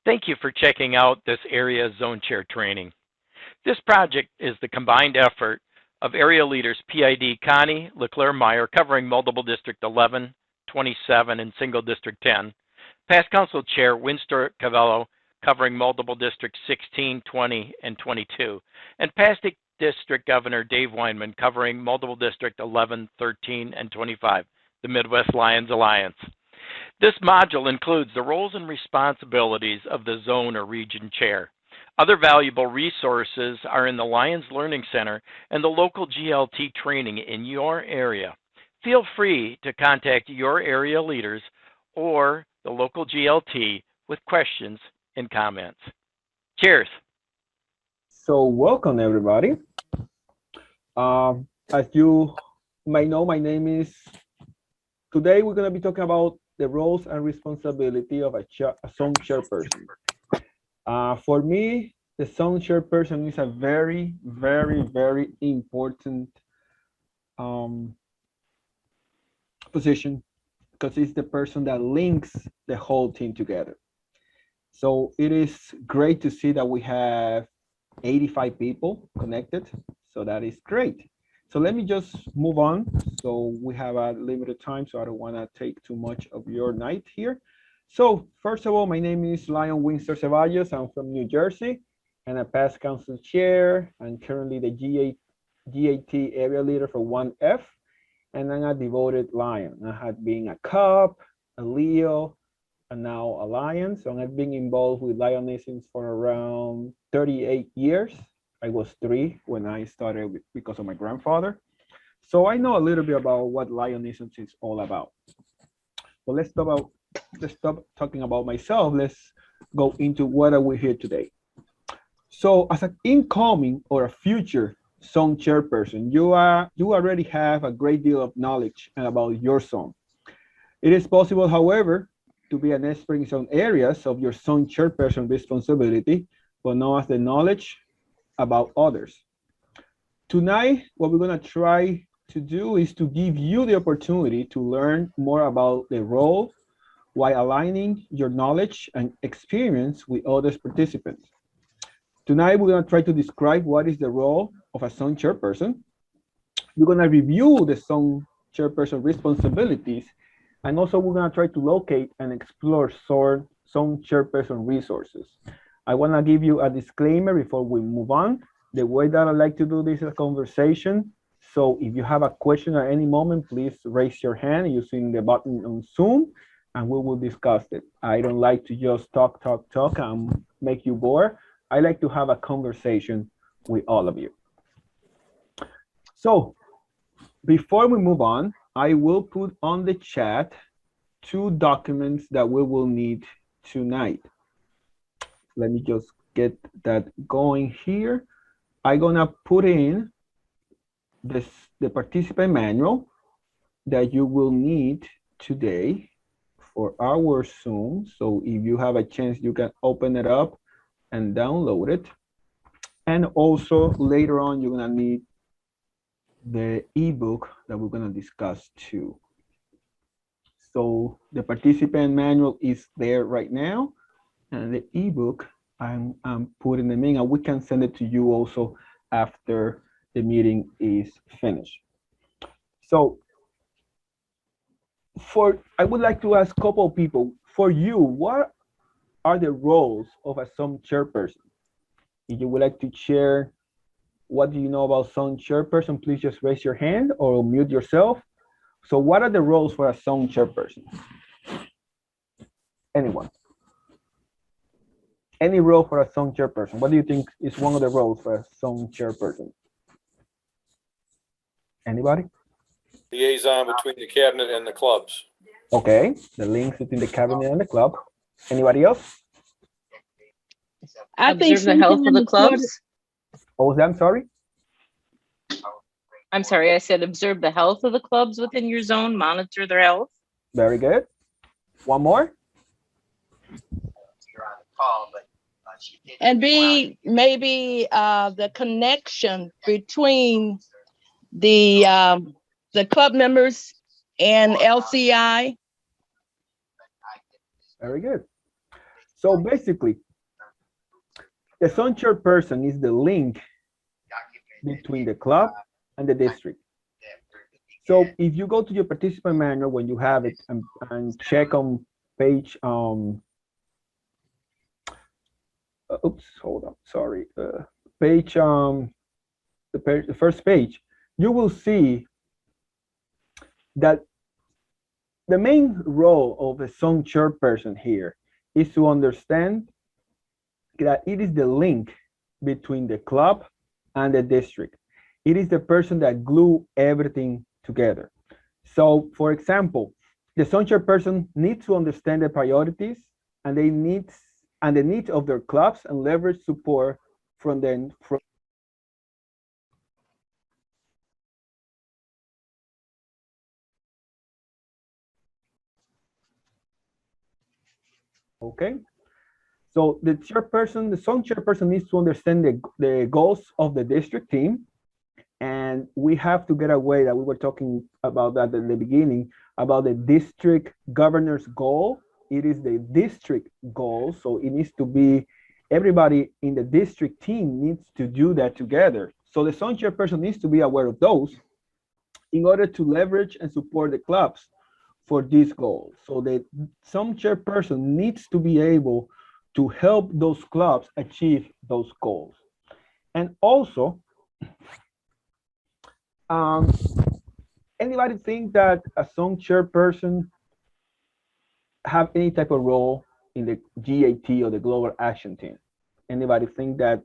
Thank you for checking out this area zone chair training. This project is the combined effort of area leaders PID Connie LeClair-Meyer covering multiple District 11, 27, and single District 10, past Council Chair Winster Ceballos covering multiple Districts 16, 20, and 22, and past District Governor Dave Wineman covering multiple District 11, 13, and 25, the Midwest Lions Alliance. This module includes the roles and responsibilities of the zone or region chair. Other valuable resources are in the Lions Learning Center and the local GLT training in your area. Feel free to contact your area leaders or the local GLT with questions and comments. Cheers. So welcome everybody. As you may know, my name is, today we're going to be talking about the roles and responsibility of a zone chairperson. For me, the zone chairperson is a very, very, very important position because it's the person that links the whole team together. So it is great to see that we have 85 people connected. So that is great. So let me just move on. So we have a limited time, so I don't want to take too much of your night here. So first of all, my name is Winster Ceballos. I'm from New Jersey and a past council chair and currently the GAT area leader for 1F. And I'm a devoted Lion. I had been a Cub, a Leo, and now a Lion. So I've been involved with Lionisms for around 38 years. I was 3 when I started because of my grandfather. So I know a little bit about what Lionism is all about. But let's stop talking about myself. Let's go into what are we here today. So as an incoming or a future zone chairperson, you already have a great deal of knowledge about your zone. It is possible, however, to be an expert in some areas of your zone chairperson responsibility, but not as the knowledge about others. Tonight, what we're going to try to do is to give you the opportunity to learn more about the role while aligning your knowledge and experience with other participants. Tonight, we're going to try to describe what is the role of a zone chairperson. We're going to review the zone chairperson responsibilities, and also we're going to try to locate and explore zone chairperson resources. I want to give you a disclaimer before we move on. The way that I like to do this is a conversation. So if you have a question at any moment, please raise your hand using the button on Zoom and we will discuss it. I don't like to just talk and make you bored. I like to have a conversation with all of you. So before we move on, I will put on the chat 2 documents that we will need tonight. Let me just get that going here. I'm gonna put in the participant manual that you will need today for our Zoom. So if you have a chance, you can open it up and download it. And also later on, you're gonna need the ebook that we're gonna discuss too. So the participant manual is there right now. And the ebook, I'm putting them in, and we can send it to you also after the meeting is finished. So I would like to ask a couple of people, for you, what are the roles of a zone chairperson? If you would like to share what do you know about zone chairperson, please just raise your hand or mute yourself. So what are the roles for a zone chairperson? Anyone? Any role for a zone chairperson? What do you think is one of the roles for a zone chairperson? Anybody? Liaison between the cabinet and the clubs. Okay, the links between the cabinet and the club. Anybody else? I think Observe the health of the clubs. Oh, was that? I'm sorry. I'm sorry, I said observe the health of the clubs within your zone, monitor their health. Very good. One more. and be maybe the connection between the club members and LCI. Very good. So basically, the zone chairperson is the link between the club and the district. So if you go to your participant manual when you have it and check on page, oops, hold on, sorry, page, the first page, you will see that the main role of a zone chairperson here is to understand that it is the link between the club and the district. It is the person that glue everything together. So, for example, the zone chairperson needs to understand the priorities and the needs of their clubs and leverage support from them. Okay. So the zone chairperson needs to understand the goals of the district team. And we have to get away that we were talking about that at the beginning, about the district governor's goal. It is the district goal. So it needs to be, everybody in the district team needs to do that together. So the zone chairperson needs to be aware of those in order to leverage and support the clubs for these goals. So the zone chairperson needs to be able to help those clubs achieve those goals. And also, anybody think that a zone chairperson have any type of role in the GAT or the Global Action Team? Anybody think that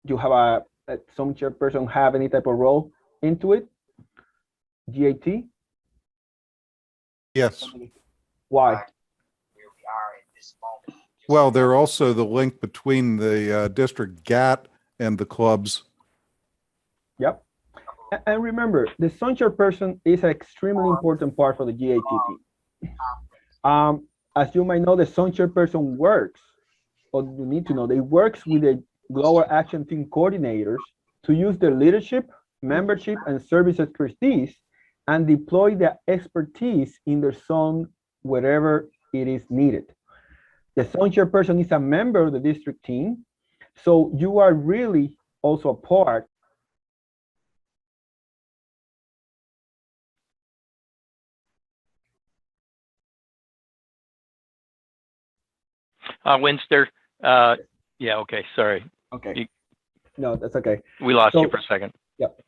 you have a zone chairperson have any type of role into it? GAT? Yes. Why? Well, they're also the link between the district GAT and the clubs. Yep. And remember, the zone chairperson is an extremely important part for the GAT team. As you might know, the zone chairperson works, or you need to know, they works with the Global Action Team coordinators to use their leadership, membership, and service expertise and deploy the expertise in their zone wherever it is needed. The zone chairperson is a member of the district team, so you are really also a part. Winster, yeah, okay, sorry. Okay. No, that's okay. We lost you for a second. Yep.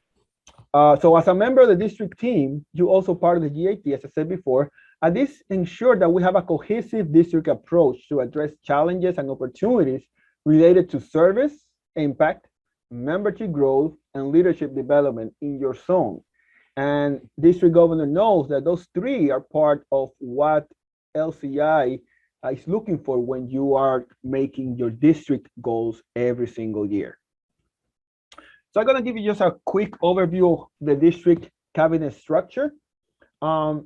So as a member of the district team, you also part of the GAT, as I said before, and this ensures that we have a cohesive district approach to address challenges and opportunities related to service, impact, membership growth, and leadership development in your zone. And district governor knows that those three are part of what LCI is looking for when you are making your district goals every single year. So I'm gonna give you just a quick overview of the district cabinet structure.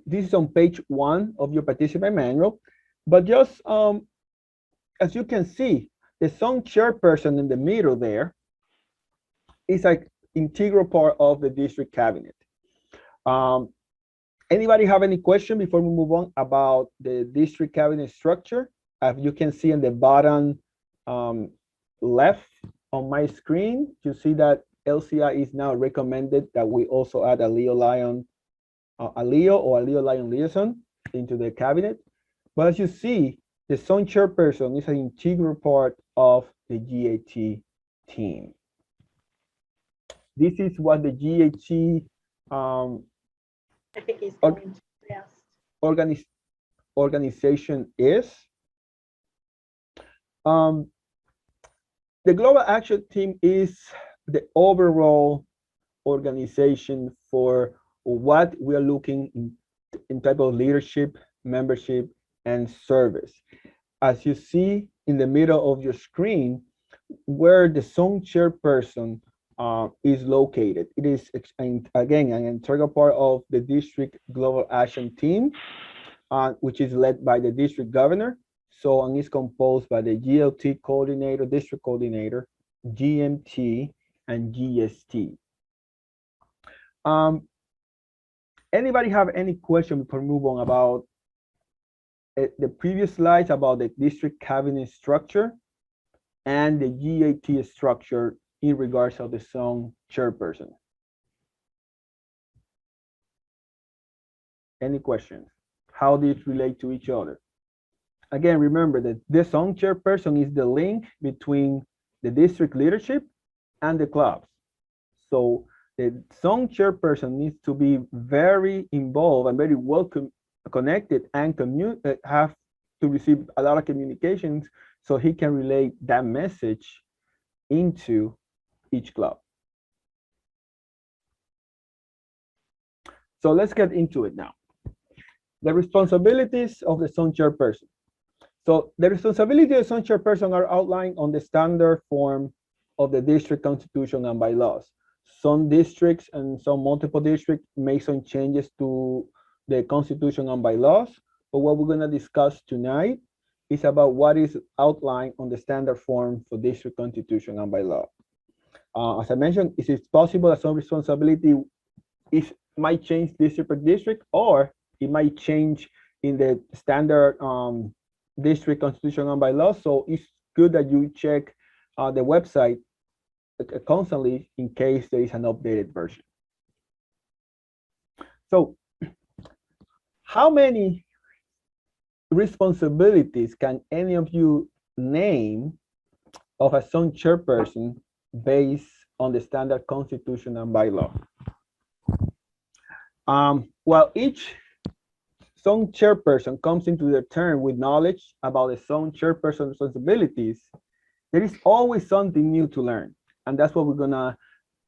This is on page 1 of your participant manual, but just as you can see, the zone chairperson in the middle there is an integral part of the district cabinet. Anybody have any question before we move on about the district cabinet structure? As you can see in the bottom left on my screen, you see that LCI is now recommended that we also add a Leo Lion liaison into the cabinet. But as you see, the zone chairperson is an integral part of the GAT team. This is what the GAT I think he's going to, yes. organization is. The Global Action Team is the overall organization for what we are looking in type of leadership, membership, and service. As you see in the middle of your screen, where the zone chairperson is located. It is, again, an integral part of the district Global Action Team, which is led by the district governor. So, and is composed by the GLT coordinator, district coordinator, GMT, and GST. Anybody have any question before we move on about the previous slides about the district cabinet structure and the GAT structure in regards of the zone chairperson. Any questions? How these relate to each other? Again, remember that the zone chairperson is the link between the district leadership and the clubs. So the zone chairperson needs to be very involved and very well connected and have to receive a lot of communications so he can relate that message into each club. So let's get into it now. The responsibilities of the zone chairperson. So the responsibilities of the zone chairperson are outlined on the standard form of the district constitution and bylaws. Some districts and some multiple districts make some changes to the constitution and bylaws, but what we're going to discuss tonight is about what is outlined on the standard form for district constitution and bylaw. As I mentioned, it is possible that some responsibility might change district per district, or it might change in the standard district constitution and bylaws. So it's good that you check the website constantly in case there is an updated version. So how many responsibilities can any of you name of a zone chairperson based on the standard constitution and bylaw? While each zone chairperson comes into the term with knowledge about the zone chairperson responsibilities, there is always something new to learn. And that's what we're gonna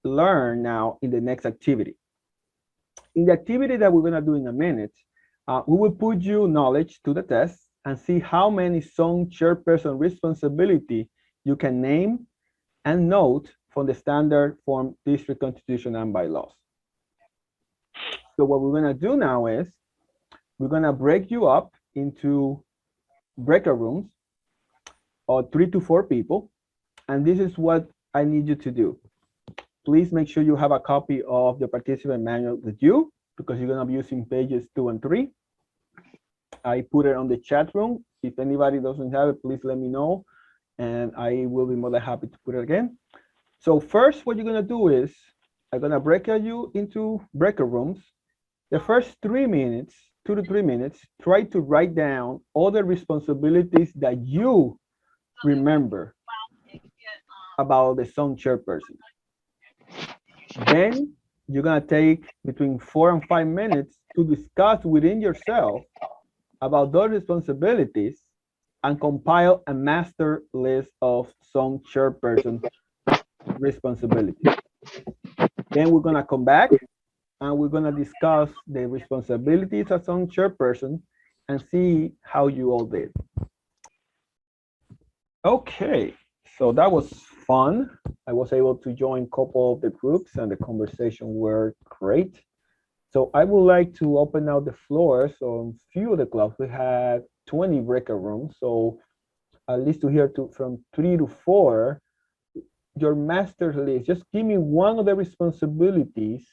learn now in the next activity. In the activity that we're gonna do in a minute, we will put you knowledge to the test and see how many zone chairperson responsibility you can name and note from the standard form district constitution and bylaws. So what we're gonna do now is we're gonna break you up into breakout rooms of 3 to 4 people. And this is what I need you to do. Please make sure you have a copy of the participant manual with you because you're gonna be using pages 2 and 3. I put it on the chat room. If anybody doesn't have it, please let me know and I will be more than happy to put it again. So first, what you're gonna do is I'm gonna break you into breakout rooms. The first 3 minutes, 2 to 3 minutes, try to write down all the responsibilities that you remember about the zone chairperson. Then you're gonna take between 4 and 5 minutes to discuss within yourself about those responsibilities and compile a master list of zone chairperson responsibilities. Then we're gonna come back and we're gonna discuss the responsibilities as zone chairperson and see how you all did. Okay, so that was fun. I was able to join a couple of the groups and the conversation were great. So I would like to open out the floors on a few of the clubs. We had 20 breakout rooms. So at least to hear from 3 to 4, your master list, just give me one of the responsibilities,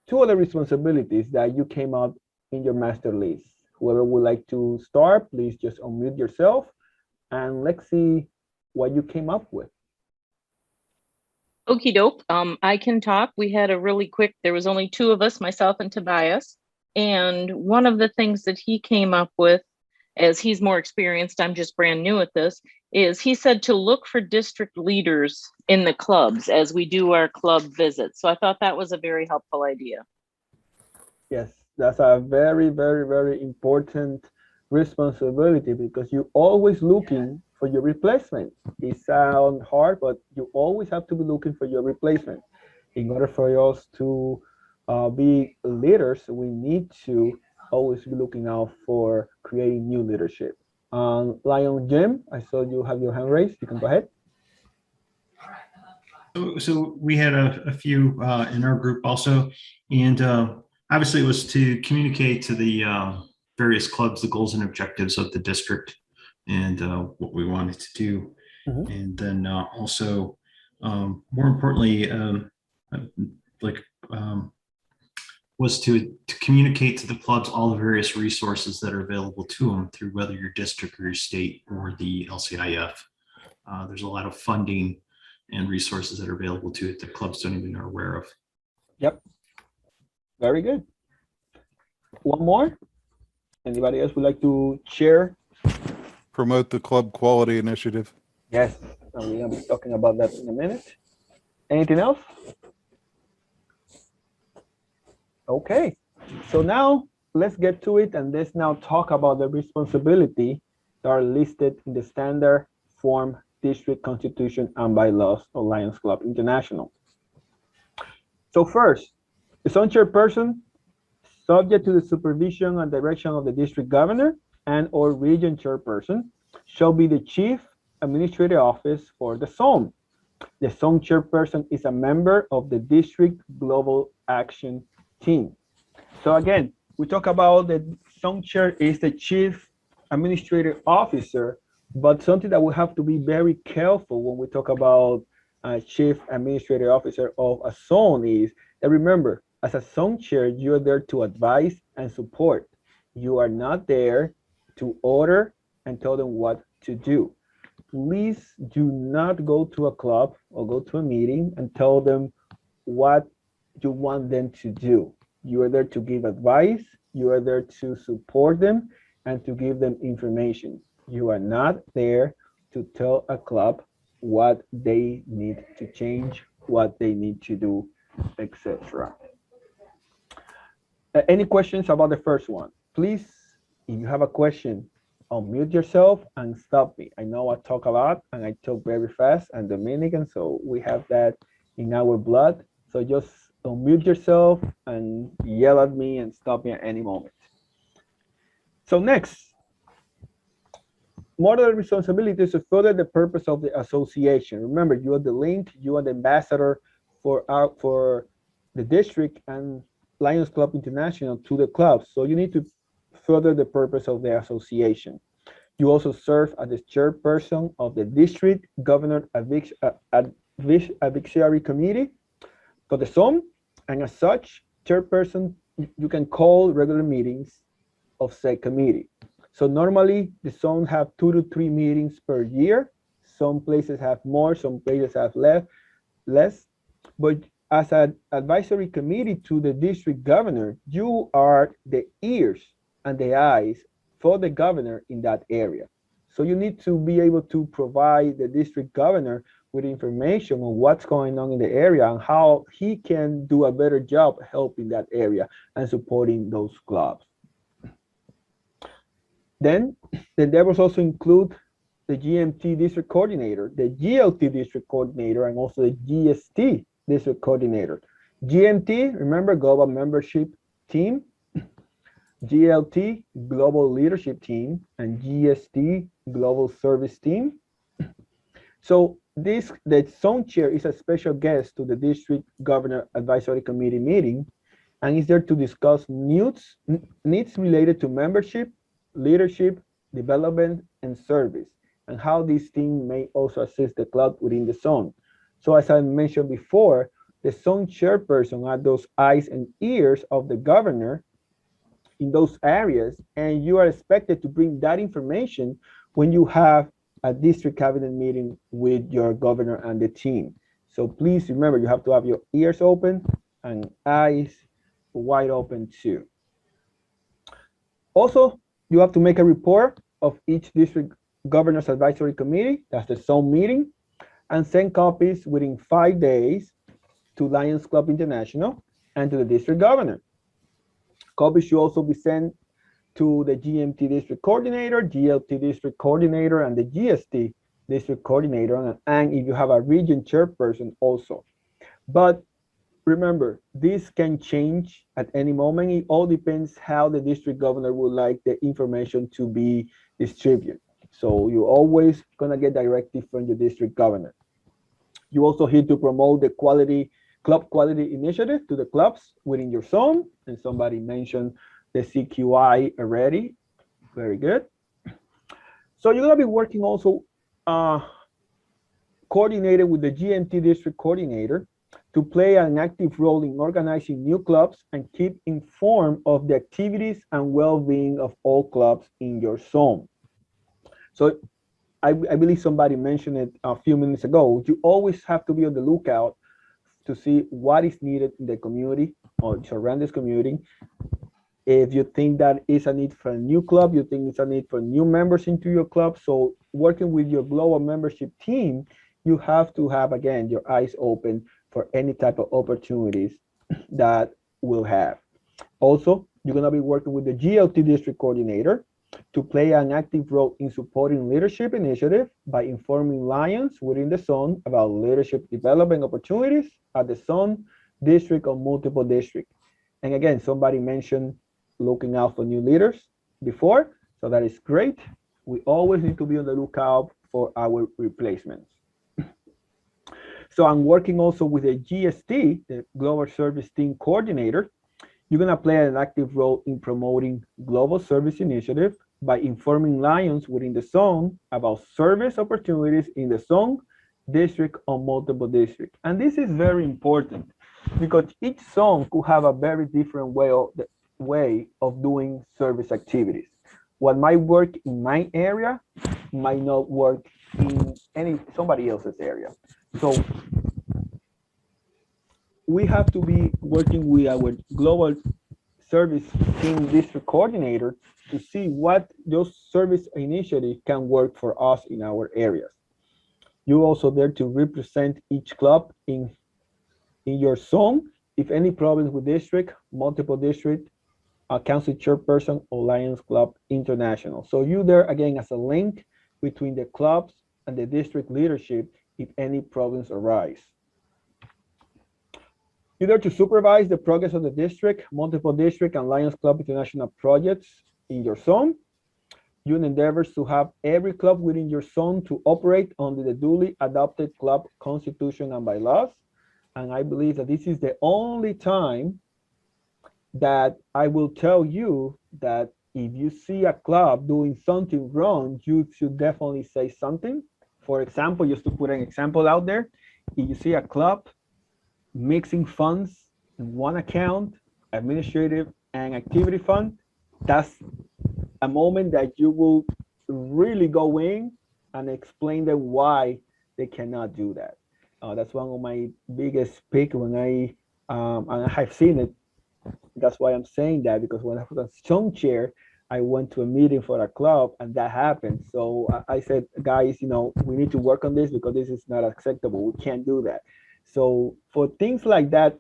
2 of the responsibilities that you came up in your master list. Whoever would like to start, please just unmute yourself and let's see what you came up with. Okie doke. I can talk. We had a really quick, there was only 2 of us, myself and Ceballos. And one of the things that he came up with, as he's more experienced, I'm just brand new at this, is he said to look for district leaders in the clubs as we do our club visits. So I thought that was a very helpful idea. Yes, that's a very, very, very important responsibility because you're always looking for your replacement. It sounds hard, but you always have to be looking for your replacement. In order for us to be leaders, we need to always be looking out for creating new leadership. Lion Jim, I saw you have your hand raised. You can go ahead. So we had a few in our group also, and obviously it was to communicate to the various clubs the goals and objectives of the district and what we wanted to do. Mm-hmm. And then also, more importantly, was to communicate to the clubs all the various resources that are available to them through whether your district or your state or the LCIF. There's a lot of funding and resources that are available to it that clubs don't even are aware of. Yep. Very good. One more. Anybody else would like to share? Promote the club quality initiative. Yes, and we're gonna be talking about that in a minute. Anything else? Okay, so now let's get to it, and let's now talk about the responsibility that are listed in the standard form district constitution and bylaws of Lions Club International. So first, the zone chairperson, subject to the supervision and direction of the district governor and or region chairperson, shall be the chief administrative office for the zone. The zone chairperson is a member of the district global action team. So again, we talk about the zone chair is the chief administrative officer, but something that we have to be very careful when we talk about chief administrative officer of a zone is that, remember, as a zone chair, you're there to advise and support. You are not there to order and tell them what to do. Please do not go to a club or go to a meeting and tell them what you want them to do. You are there to give advice, you are there to support them and to give them information. You are not there to tell a club what they need to change, what they need to do, etc. Any questions about the first one? Please, if you have a question, unmute yourself and stop me. I know I talk a lot and I talk very fast, and Dominican, so we have that in our blood. So just unmute yourself and yell at me and stop me at any moment. So next, moral responsibility is to further the purpose of the association. Remember, you are the link, you are the ambassador for the district and Lions Club International to the club. So you need to further the purpose of the association. You also serve as the chairperson of the district governor advisory committee for the zone, and as such, chairperson, you can call regular meetings of said committee. So normally the zone have 2 to 3 meetings per year. Some places have more, some places have less. But as an advisory committee to the district governor, you are the ears and the eyes for the governor in that area. So you need to be able to provide the district governor with information on what's going on in the area and how he can do a better job helping that area and supporting those clubs. Then the endeavors also include the GMT district coordinator, the GLT district coordinator, and also the GST district coordinator. GMT, remember, global membership team, GLT, global leadership team, and GST, global service team. So the zone chair is a special guest to the district governor advisory committee meeting and is there to discuss needs related to membership, leadership, development, and service, and how this team may also assist the club within the zone. So as I mentioned before, the zone chairperson are those eyes and ears of the governor in those areas, and you are expected to bring that information when you have a district cabinet meeting with your governor and the team. So please remember, you have to have your ears open and eyes wide open too. Also, you have to make a report of each district governor's advisory committee, that's the zone meeting, and send copies within 5 days to Lions Club International and to the district governor. Copies should also be sent to the GMT district coordinator, GLT district coordinator, and the GST district coordinator, and if you have a region chairperson also. But remember, this can change at any moment. It all depends how the district governor would like the information to be distributed. So you're always gonna get directive from the district governor. You also need to promote the club quality initiative to the clubs within your zone, and somebody mentioned the CQI already. Very good. So you're gonna be working also coordinated with the GMT district coordinator to play an active role in organizing new clubs and keep informed of the activities and well-being of all clubs in your zone. So I believe somebody mentioned it a few minutes ago. You always have to be on the lookout to see what is needed in the community or surrounding community. If you think that is a need for a new club, you think it's a need for new members into your club. So working with your global membership team, you have to have, again, your eyes open for any type of opportunities that we'll have. Also, you're going to be working with the GLT district coordinator to play an active role in supporting leadership initiative by informing Lions within the zone about leadership development opportunities at the zone, district, or multiple districts. And again, somebody mentioned looking out for new leaders before, so that is great. We always need to be on the lookout for our replacements. So I'm working also with a GST, the Global Service Team Coordinator. You're going to play an active role in promoting global service initiative by informing Lions within the zone about service opportunities in the zone, district, or multiple districts. And this is very important because each zone could have a very different way of doing service activities. What might work in my area might not work in somebody else's area. So we have to be working with our global service team district coordinator to see what those service initiatives can work for us in our areas. You're also there to represent each club in your zone. If any problems with district, multiple district, a council chairperson, or Lions Club International. So you're there again as a link between the clubs and the district leadership if any problems arise. You're there to supervise the progress of the district, multiple district, and Lions Club International projects in your zone. You endeavors to have every club within your zone to operate under the duly adopted club constitution and bylaws. And I believe that this is the only time that I will tell you that if you see a club doing something wrong, you should definitely say something. For example, just to put an example out there, if you see a club mixing funds in one account, administrative and activity fund, that's a moment that you will really go in and explain them why they cannot do that. That's one of my biggest pick when and I have seen it. That's why I'm saying that, because when I was a zone chair, I went to a meeting for a club and that happened. So I said, guys, we need to work on this because this is not acceptable. We can't do that. So for things like that,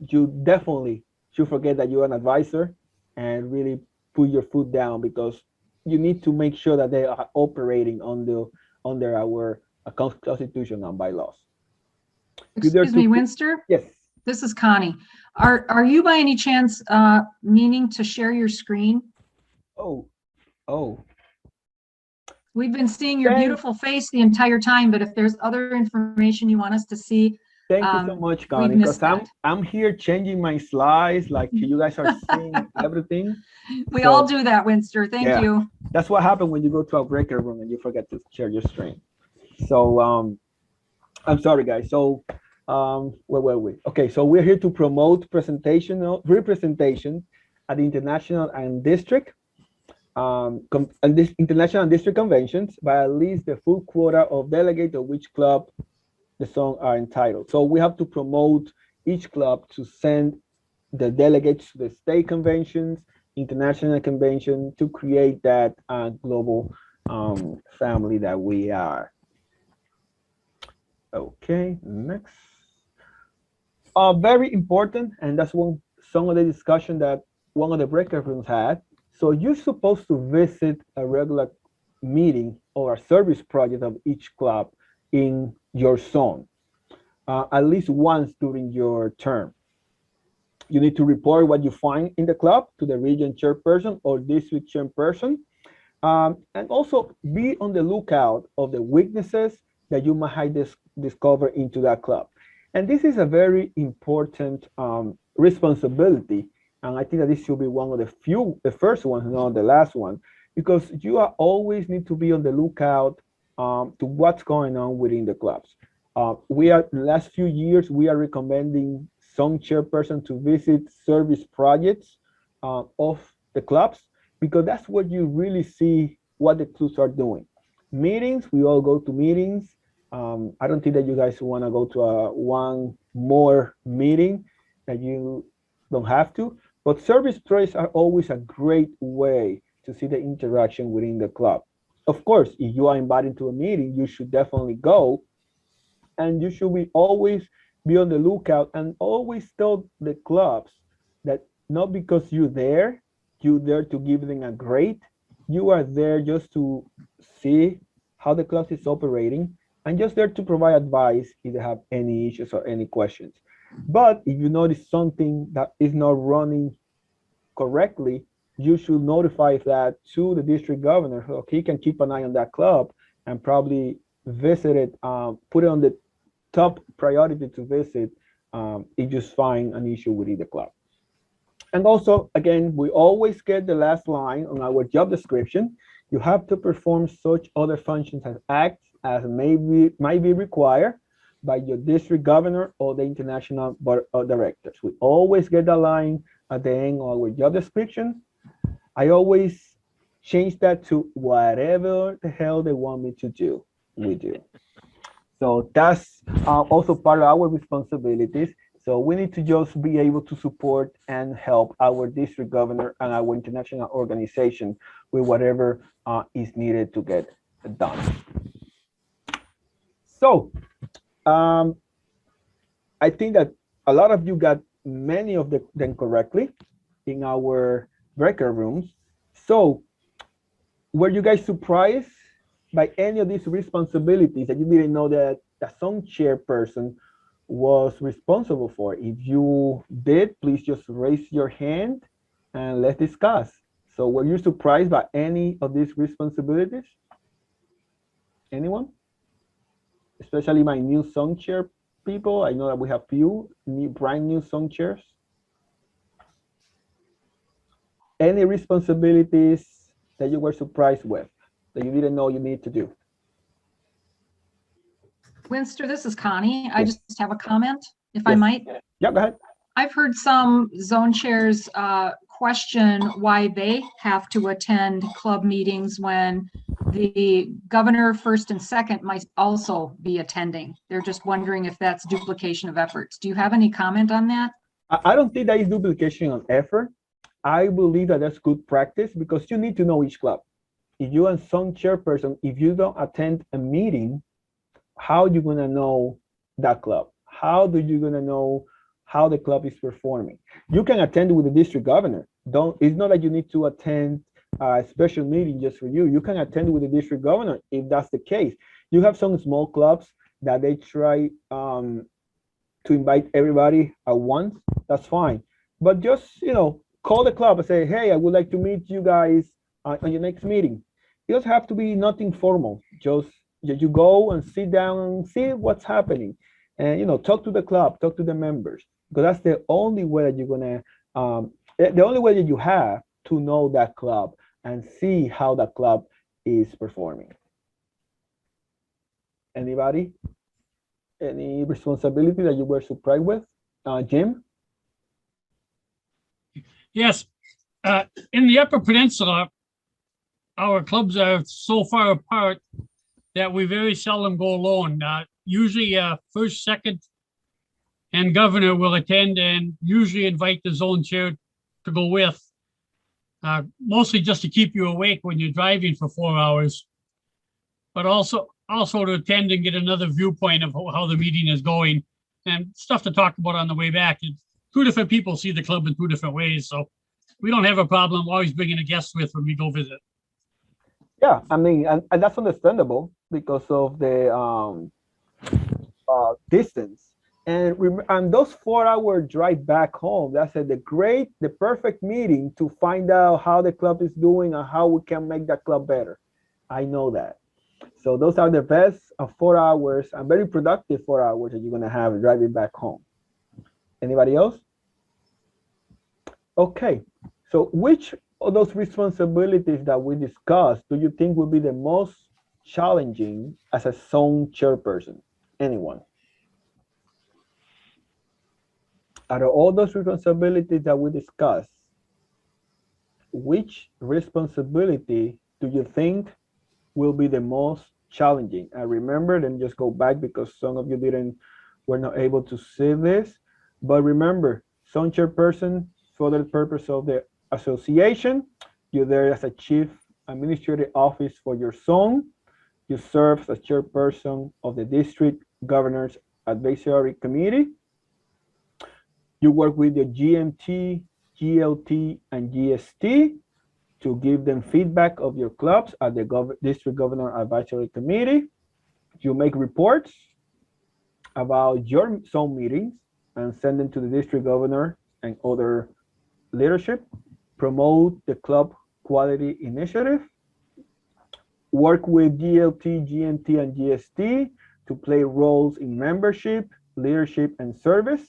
you definitely should forget that you're an advisor and really put your foot down, because you need to make sure that they are operating under our constitution and bylaws. Excuse me, Winster? Yes. This is Connie. Are you by any chance meaning to share your screen? Oh. We've been seeing your beautiful face the entire time, but if there's other information you want us to see. Thank you so much, Connie, because I'm here changing my slides, like you guys are seeing everything. We all do that, Winster. Thank you. That's what happened when you go to a breaker room and you forget to share your screen. So I'm sorry, guys. So where were we? Okay, so we're here to promote representation at the international and district international and district conventions by at least the full quota of delegates of which club the zone are entitled. So we have to promote each club to send the delegates to the state conventions, international convention, to create that global family that we are. Okay, next. Very important, and that's some of the discussion that one of the breakout rooms had. So you're supposed to visit a regular meeting or a service project of each club in your zone, at least once during your term. You need to report what you find in the club to the region chairperson or district chairperson, and also be on the lookout of the weaknesses that you might discover into that club. And this is a very important responsibility. And I think that this should be one of the first ones, not the last one, because you always need to be on the lookout to what's going on within the clubs. We are the last few years we are recommending some chairperson to visit service projects of the clubs, because that's what you really see what the clubs are doing. Meetings, we all go to meetings. I don't think that you guys want to go to one more meeting that you don't have to, but service projects are always a great way to see the interaction within the club. Of course, if you are invited to a meeting, you should definitely go, and you should always be on the lookout and always tell the clubs that not because you're there to give them a grade. You are there just to see how the club is operating and just there to provide advice if they have any issues or any questions. But if you notice something that is not running correctly, you should notify that to the district governor so he can keep an eye on that club and probably visit it, put it on the top priority to visit if you find an issue within the club. And also, again, we always get the last line on our job description. You have to perform such other functions as acts as might be required by your district governor or the international board of directors. We always get that line at the end of our job description. I always change that to whatever the hell they want me to do, we do. So that's also part of our responsibilities. So we need to just be able to support and help our district governor and our international organization with whatever is needed to get done. So I think that a lot of you got many of them correctly in our breakout rooms. So were you guys surprised by any of these responsibilities that you didn't know that some chairperson was responsible for? If you did, please just raise your hand and let's discuss. So were you surprised by any of these responsibilities? Anyone? Especially my new song chair people. I know that we have few brand new song chairs. Any responsibilities that you were surprised with, that you didn't know you need to do? Winster, this is Connie. I Yes. just have a comment, if I Yes. might. Yeah, go ahead. I've heard some zone chairs question why they have to attend club meetings when the governor first and second might also be attending. They're just wondering if that's duplication of efforts. Do you have any comment on that? I don't think that is duplication of effort. I believe that that's good practice because you need to know each club. If you are some chairperson, if you don't attend a meeting, how are you gonna know that club? How do you gonna know how the club is performing? You can attend with the district governor. It's not that you need to attend a special meeting just for you. You can attend with the district governor if that's the case. You have some small clubs that they try to invite everybody at once. That's fine. But just, call the club and say, hey, I would like to meet you guys on your next meeting. It doesn't have to be nothing formal. Just you go and sit down and see what's happening, and talk to the club, talk to the members, because that's the only way that you're gonna, the only way that you have to know that club and see how that club is performing. Anybody? Any responsibility that you were surprised with? Jim? Yes, in the Upper Peninsula, our clubs are so far apart that we very seldom go alone. Usually first, second, and governor will attend and usually invite the zone chair to go with, mostly just to keep you awake when you're driving for 4 hours, but also to attend and get another viewpoint of how the meeting is going and stuff to talk about on the way back. Two different people see the club in two different ways, so we don't have a problem always bringing a guest with when we go visit. Yeah, I mean, and that's understandable because of the distance. And those 4-hour drive back home, that's the perfect meeting to find out how the club is doing and how we can make that club better. I know that. So those are the best 4 hours and very productive 4 hours that you're gonna have driving back home. Anybody else? Okay, so which of those responsibilities that we discussed do you think will be the most challenging as a zone chairperson? Anyone? out of all those responsibilities that we discussed, which responsibility do you think will be the most challenging? And remember, then just go back because some of you were not able to see this. But remember, zone chairperson, for the purpose of the association, you're there as a chief administrative office for your zone. You serve as chairperson of the district governor's advisory committee. You work with the GMT, GLT, and GST to give them feedback of your clubs at the district governor advisory committee. You make reports about your zone meetings and send them to the district governor and other leadership. Promote the club quality initiative. Work with GLT, GMT, and GST to play roles in membership, leadership, and service.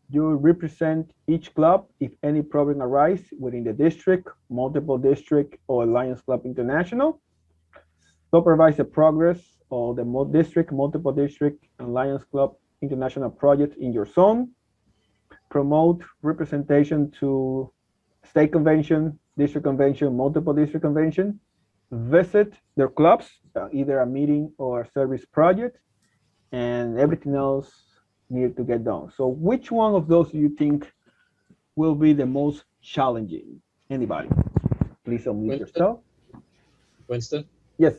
You represent each club if any problem arises within the district, multiple district, or Lions Club International. Supervise the progress of the district, multiple district, and Lions Club International projects in your zone. Promote representation to state convention, district convention, multiple district convention. Visit their clubs, either a meeting or a service project, and everything else needed to get done. So which one of those do you think will be the most challenging? Anybody? Please unmute yourself. Winston? Yes.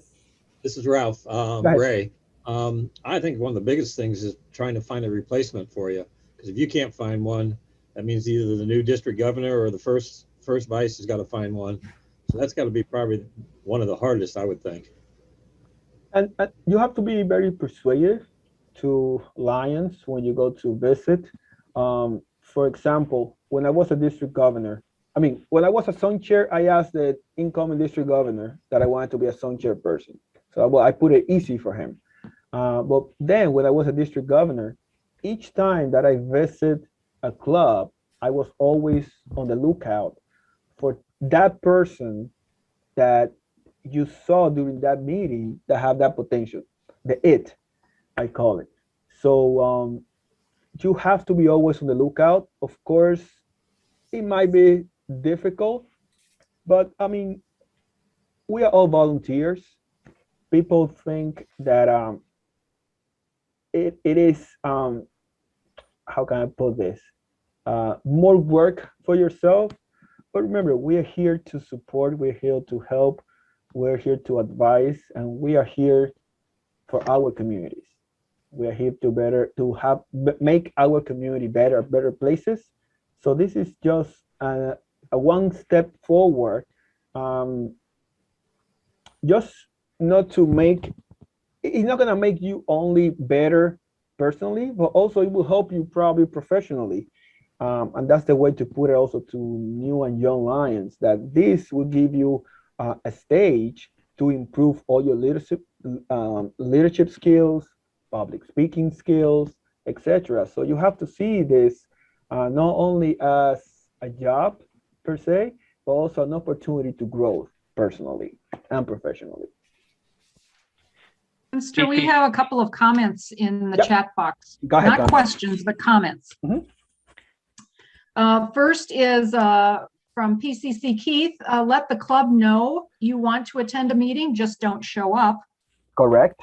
This is Ralph. ahead. Ray. I think one of the biggest things is trying to find a replacement for you. Because if you can't find one, that means either the new district governor or the first vice has got to find one. So that's got to be probably one of the hardest, I would think. And you have to be very persuasive to Lions when you go to visit. For example, when I was a district governor, when I was a zone chair, I asked the incoming district governor that I wanted to be a zone chair person. So I put it easy for him. But then when I was a district governor, each time that I visit a club, I was always on the lookout for that person that you saw during that meeting that have that potential, I call it. So you have to be always on the lookout. Of course, it might be difficult, but we are all volunteers. People think that it is, how can I put this? More work for yourself. But remember, we are here to support, we're here to help, we're here to advise, and we are here for our communities. We are here to make our community better places. So this is just a one step forward. Just not to make, it's not gonna make you only better personally, but also it will help you probably professionally. And that's the way to put it also to new and young Lions, that this will give you a stage to improve all your leadership skills, public speaking skills, etc. So you have to see this not only as a job per se, but also an opportunity to grow personally and professionally. Mr. We have a couple of comments in the chat box. Go ahead, Not questions, but comments. First is from PCC Keith. Let the club know you want to attend a meeting, just don't show up. Correct.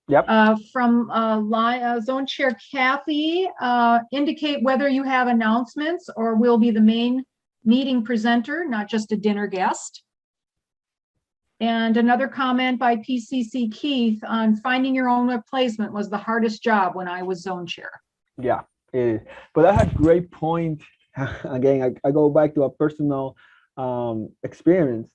Yep. From Zone Chair Kathy, indicate whether you have announcements or will be the main meeting presenter, not just a dinner guest. And another comment by PCC Keith on finding your own replacement was the hardest job when I was zone chair. Yeah, it is. But that's a great point. Again, I go back to a personal experience.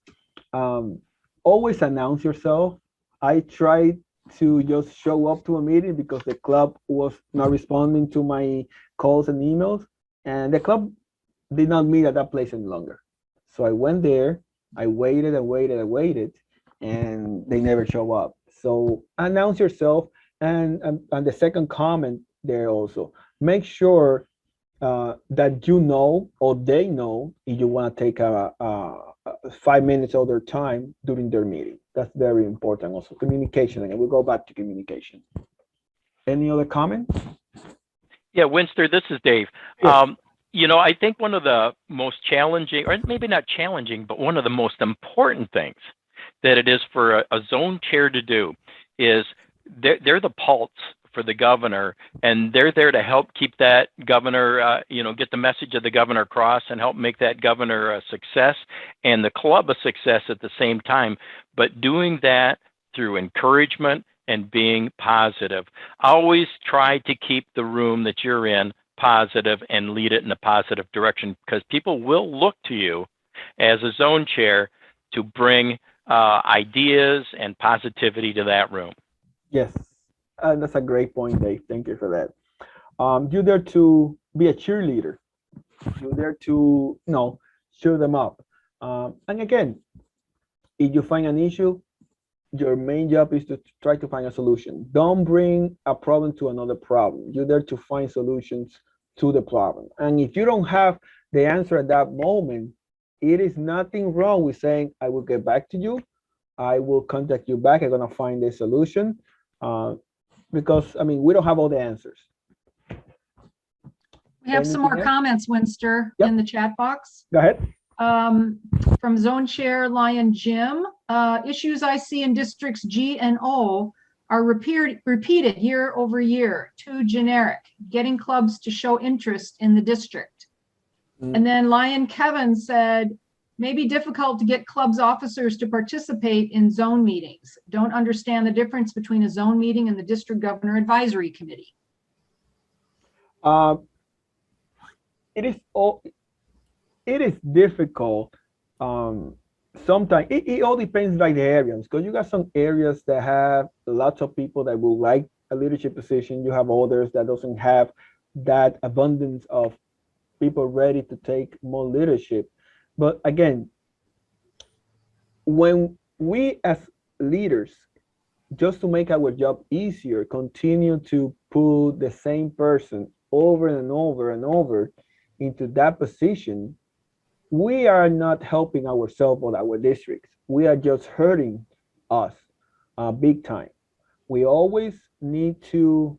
Always announce yourself. I tried to just show up to a meeting because the club was not responding to my calls and emails, and the club did not meet at that place any longer. So I went there, I waited and waited, and they never show up. So announce yourself. And the second comment there also, make sure that you know, or they know, if you want to take 5 minutes of their time during their meeting. That's very important. Also communication, and we'll go back to communication. Any other comments? Yeah, Winster, this is Dave. Yes. I think one of the most challenging, or maybe not challenging, but one of the most important things that it is for a zone chair to do is they're the pulse for the governor, and they're there to help keep that governor, get the message of the governor across and help make that governor a success and the club a success at the same time. But doing that through encouragement and being positive. Always try to keep the room that you're in positive and lead it in a positive direction, because people will look to you as a zone chair to bring ideas and positivity to that room. Yes, that's a great point, Dave. Thank you for that. You're there to be a cheerleader. You're there to, cheer them up. And again, if you find an issue, your main job is to try to find a solution. Don't bring a problem to another problem. You're there to find solutions to the problem. And if you don't have the answer at that moment, it is nothing wrong with saying, I will get back to you. I will contact you back. I'm going to find a solution. Because, we don't have all the answers. We have some more comments, Winster, in the chat box. Go ahead. From Zone Chair Lion Jim, issues I see in districts G and O are repeated year over year, too generic, getting clubs to show interest in the district. And then Lion Kevin said, may be difficult to get clubs officers to participate in zone meetings. Don't understand the difference between a zone meeting and the district governor advisory committee. It is difficult. Sometimes it all depends like the areas, because you got some areas that have lots of people that will like a leadership position. You have others that doesn't have that abundance of people ready to take more leadership. But again, when we as leaders, just to make our job easier, continue to put the same person over and over and over into that position, we are not helping ourselves or our districts. We are just hurting us big time. We always need to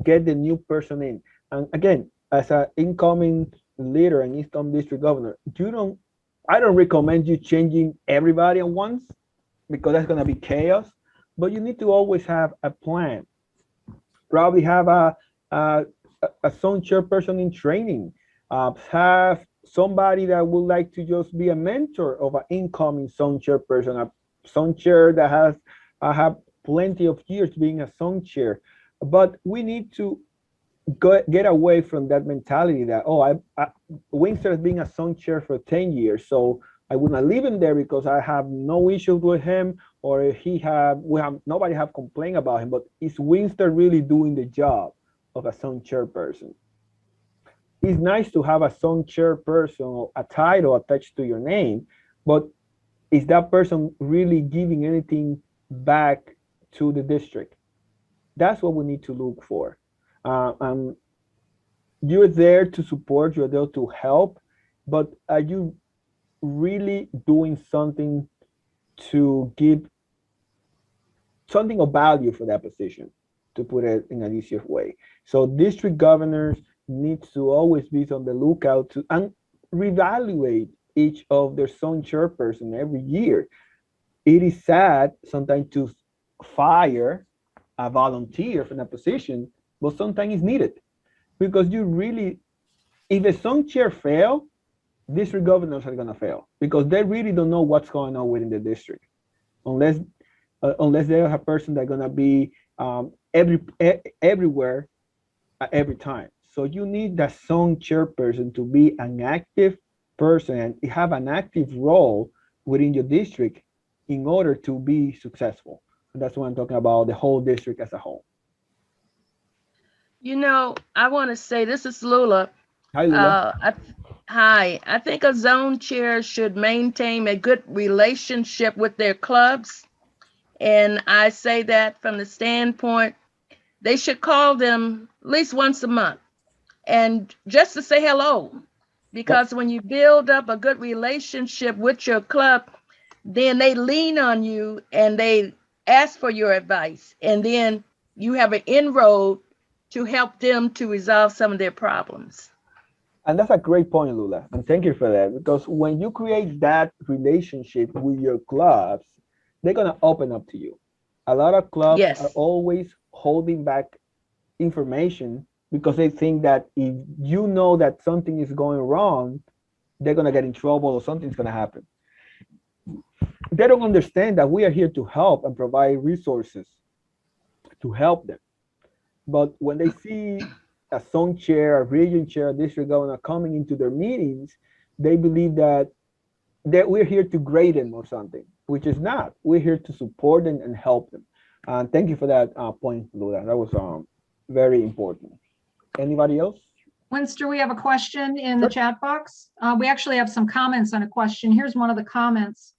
get the new person in. And again, as an incoming leader and incoming district governor, I don't recommend you changing everybody at once, because that's going to be chaos. But you need to always have a plan. Probably have a zone chairperson in training. Have somebody that would like to just be a mentor of an incoming zone chairperson, a zone chair that has have plenty of years being a zone chair. But we need to get away from that mentality that, Winster has been a zone chair for 10 years, so I would not leave him there because I have no issues with him, or nobody have complained about him. But is Winster really doing the job of a zone chairperson? It's nice to have a zone chairperson or a title attached to your name, but is that person really giving anything back to the district? That's what we need to look for. You're there to support, you're there to help, but are you really doing something to give something of value for that position, to put it in an easier way? So district governors need to always be on the lookout to and reevaluate each of their zone chairperson every year. It is sad sometimes to fire a volunteer from a position, but sometimes it's needed, because if a zone chair fail, district governors are gonna fail, because they really don't know what's going on within the district, unless they have a person that's gonna be everywhere at every time. So you need that zone chairperson to be an active person and have an active role within your district in order to be successful. And that's what I'm talking about, the whole district as a whole. I want to say, this is Lula. Hi, Lula. Hi. I think a zone chair should maintain a good relationship with their clubs. And I say that from the standpoint, they should call them at least once a month, and just to say hello. Because when you build up a good relationship with your club, then they lean on you and they ask for your advice. And then you have an inroad to help them to resolve some of their problems. And that's a great point, Lula. And thank you for that. Because when you create that relationship with your clubs, they're going to open up to you. A lot of clubs Yes. are always holding back information because they think that if you know that something is going wrong, they're going to get in trouble or something's going to happen. They don't understand that we are here to help and provide resources to help them. But when they see a zone chair, a region chair, a district governor coming into their meetings, they believe that we're here to grade them or something, which is not. We're here to support them and help them. And thank you for that point, Lula. That was very important. Anybody else? Winster, we have a question in the Sure. chat box. We actually have some comments on a question. Here's one of the comments.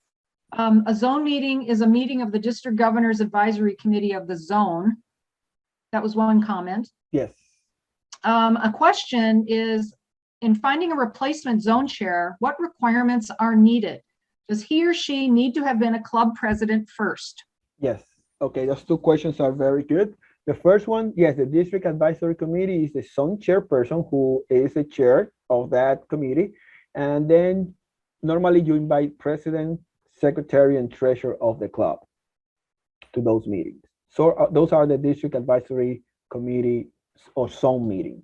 A zone meeting is a meeting of the district governor's advisory committee of the zone. That was one comment. Yes. A question is, in finding a replacement zone chair, what requirements are needed? Does he or she need to have been a club president first? Yes. Okay, those two questions are very good. The first one, yes, the district advisory committee is the zone chairperson who is the chair of that committee. And then normally you invite president, secretary, and treasurer of the club to those meetings. So those are the district advisory committee or zone meeting.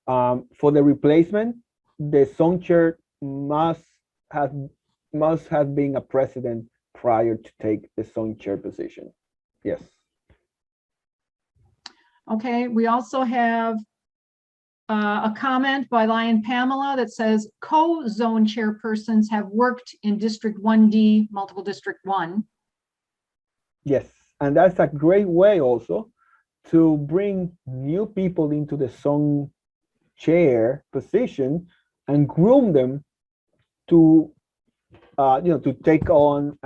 For the replacement, the zone chair must have been a president prior to take the zone chair position. Yes. Okay, we also have a comment by Lion Pamela that says co-zone chairpersons have worked in District 1D, multiple District 1. Yes, and that's a great way also to bring new people into the zone chair position and groom them to to take on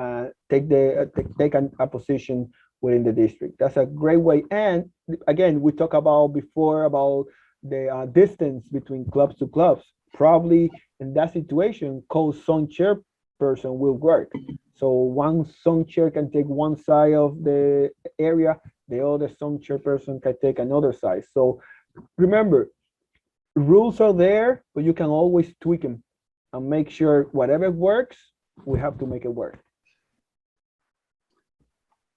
take a position within the district. That's a great way. And again, we talked about before about the distance between clubs to clubs. Probably in that situation, co-zone chairperson will work. So one zone chair can take one side of the area, the other zone chairperson can take another side. So remember, rules are there, but you can always tweak them and make sure whatever works, we have to make it work.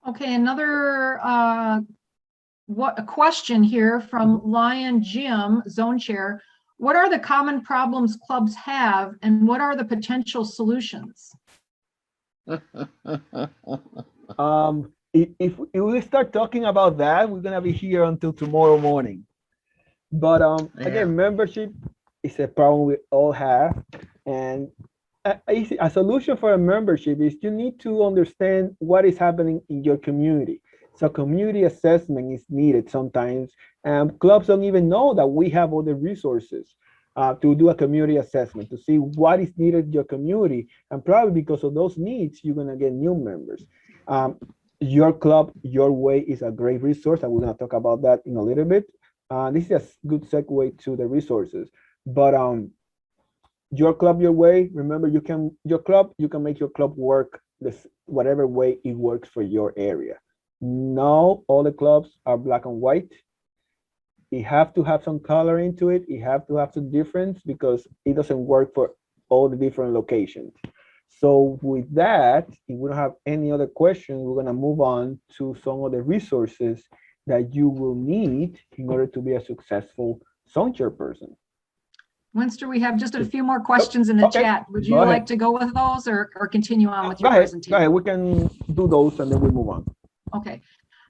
Okay, another a question here from Lion Jim, zone chair. What are the common problems clubs have and what are the potential solutions? If we start talking about that, we're gonna be here until tomorrow morning. But again, membership is a problem we all have, and a solution for a membership is you need to understand what is happening in your community. So community assessment is needed sometimes, and clubs don't even know that we have all the resources to do a community assessment to see what is needed in your community, and probably because of those needs, you're gonna get new members. Your club, your way is a great resource, and we're gonna talk about that in a little bit. This is a good segue to the resources, but your club, your way. Remember, you can make your club work this whatever way it works for your area. No, all the clubs are black and white. You have to have some color into it. You have to have some difference because it doesn't work for all the different locations. So with that, if we don't have any other questions, we're gonna move on to some of the resources that you will need in order to be a successful zone chairperson. Winster, we have just a few more questions in the chat. Would you like to go with those or continue on with your presentation? Go ahead, we can do those and then we move on. Okay.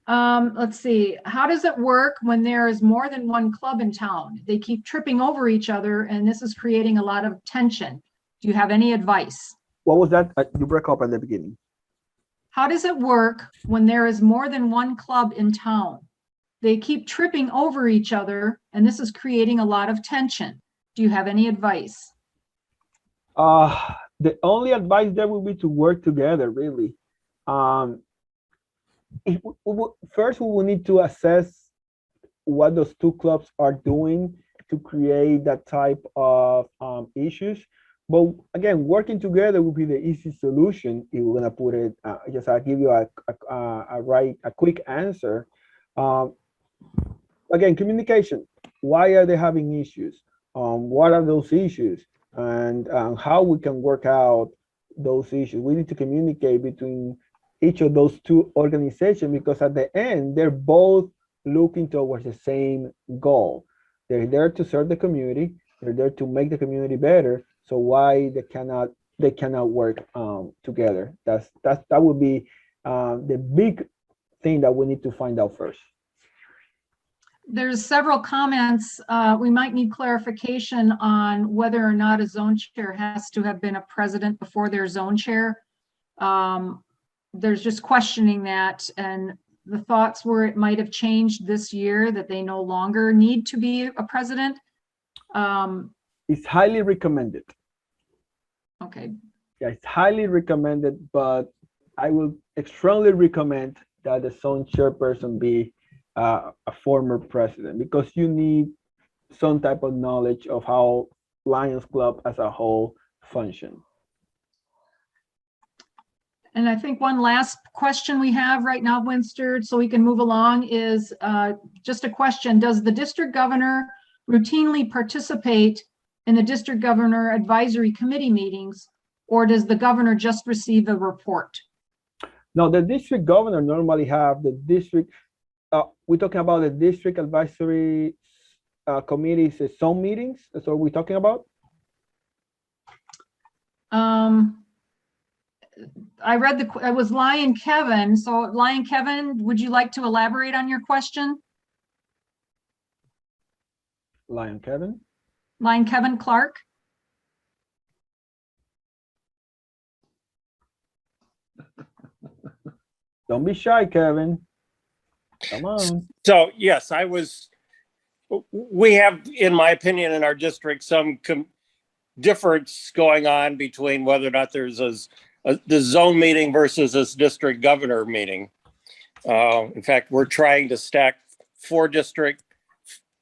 Let's see. How does it work when there is more than one club in town? They keep tripping over each other and this is creating a lot of tension. Do you have any advice? What was that? You broke up at the beginning. How does it work when there is more than one club in town? They keep tripping over each other and this is creating a lot of tension. Do you have any advice? The only advice there will be to work together, really. First, we will need to assess what those two clubs are doing to create that type of issues. But again, working together will be the easy solution. If we're gonna put it, I'll give you a quick answer. again, communication. Why are they having issues? What are those issues? And how we can work out those issues. We need to communicate between each of those two organizations, because at the end, they're both looking towards the same goal. They're there to serve the community. They're there to make the community better. So why they cannot work together? That would be the big thing that we need to find out first. There's several comments. We might need clarification on whether or not a zone chair has to have been a president before their zone chair. There's just questioning that, and the thoughts were it might have changed this year, that they no longer need to be a president. It's highly recommended. Okay. Yeah, it's highly recommended, but I will strongly recommend that the zone chairperson be a former president, because you need some type of knowledge of how Lions Club as a whole function. And I think one last question we have right now, Winster, so we can move along, is just a question. Does the district governor routinely participate in the district governor advisory committee meetings, or does the governor just receive a report? No, the district governor normally have the district, we're talking about the district advisory committee's zone meetings. That's what we're talking about? I read it was Lion Kevin. So Lion Kevin, would you like to elaborate on your question? Lion Kevin? Lion Kevin Clark? Don't be shy, Kevin. Come on. So yes, we have, in my opinion, in our district, some difference going on between whether or not there's the zone meeting versus this district governor meeting. In fact, we're trying to stack 4 district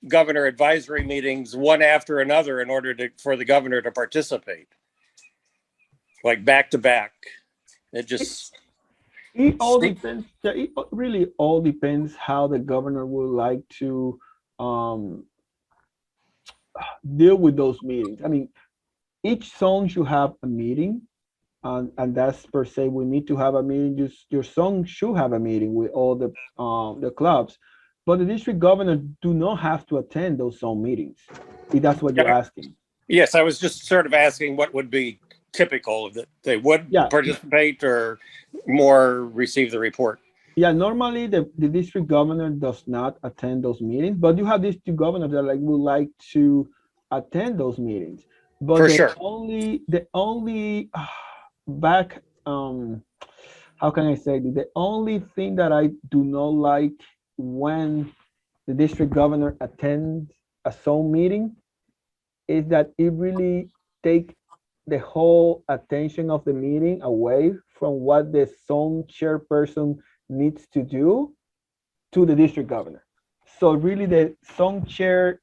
governor advisory meetings one after another in order for the governor to participate, like back to back. It all depends. It really all depends how the governor would like to deal with those meetings. I mean, each zone should have a meeting, and that's per se. We need to have a meeting. Your zone should have a meeting with all the clubs, but the district governor do not have to attend those zone meetings, if that's what you're asking. Yes, I was just sort of asking what would be typical, that they would participate or more receive the report. Yeah, normally the district governor does not attend those meetings, but you have district governors that would like to attend those meetings. But the only back how can I say it? The only thing that I do not like when the district governor attends a zone meeting is that it really takes the whole attention of the meeting away from what the zone chairperson needs to do to the district governor. So really the zone chair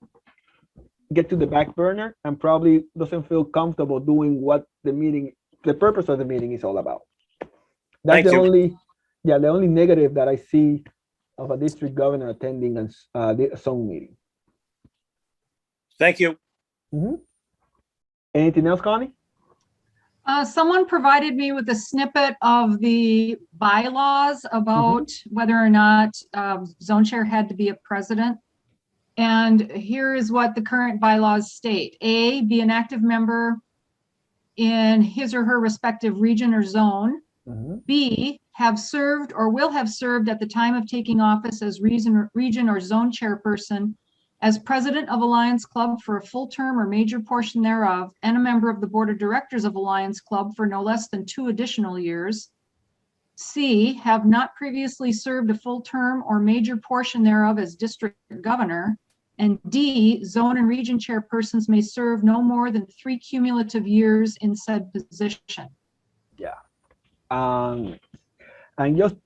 get to the back burner and probably doesn't feel comfortable doing what the purpose of the meeting is all about. That's the only negative that I see of a district governor attending a zone meeting. Thank you. Mm-hmm. Anything else, Connie? Someone provided me with a snippet of the bylaws about whether or not zone chair had to be a president. And here is what the current bylaws state. A, be an active member in his or her respective region or zone. B, have served or will have served at the time of taking office as region or zone chairperson as president of a Lions Club for a full term or major portion thereof, and a member of the board of directors of a Lions Club for no less than 2 additional years. C, have not previously served a full term or major portion thereof as district governor. And D, zone and region chairpersons may serve no more than 3 cumulative years in said position. Yeah. And just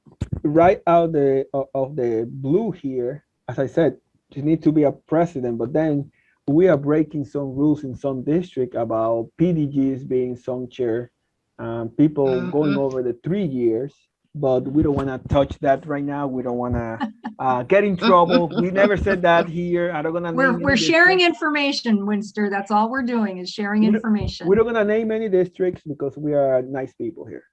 right out of the blue here, as I said, you need to be a president, but then we are breaking some rules in some district about PDGs being zone chair, people going over the 3 years. but we don't want to touch that right now. We don't want to get in trouble. We never said that here. I don't gonna name We're any sharing districts. information, Winster. That's all we're doing is sharing We don't- information. We're not gonna name any districts because we are nice people here.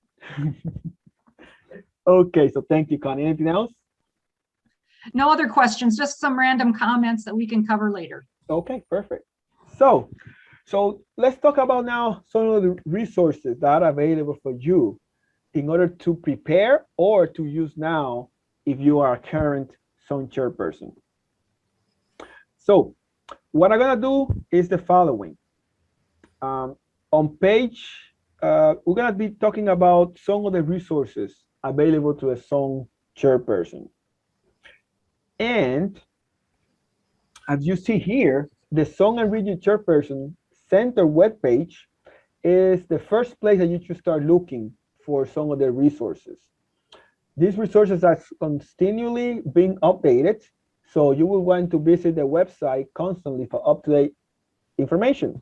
Okay, so thank you, Connie. Anything else? No other questions, just some random comments that we can cover later. Okay, perfect. So let's talk about now some of the resources that are available for you in order to prepare or to use now if you are a current zone chairperson. So what I'm gonna do is the following. On page, we're gonna be talking about some of the resources available to a zone chairperson. And as you see here, the Zone and Region Chairperson Center webpage is the first place that you should start looking for some of the resources. These resources are continually being updated, so you will want to visit the website constantly for up-to-date information.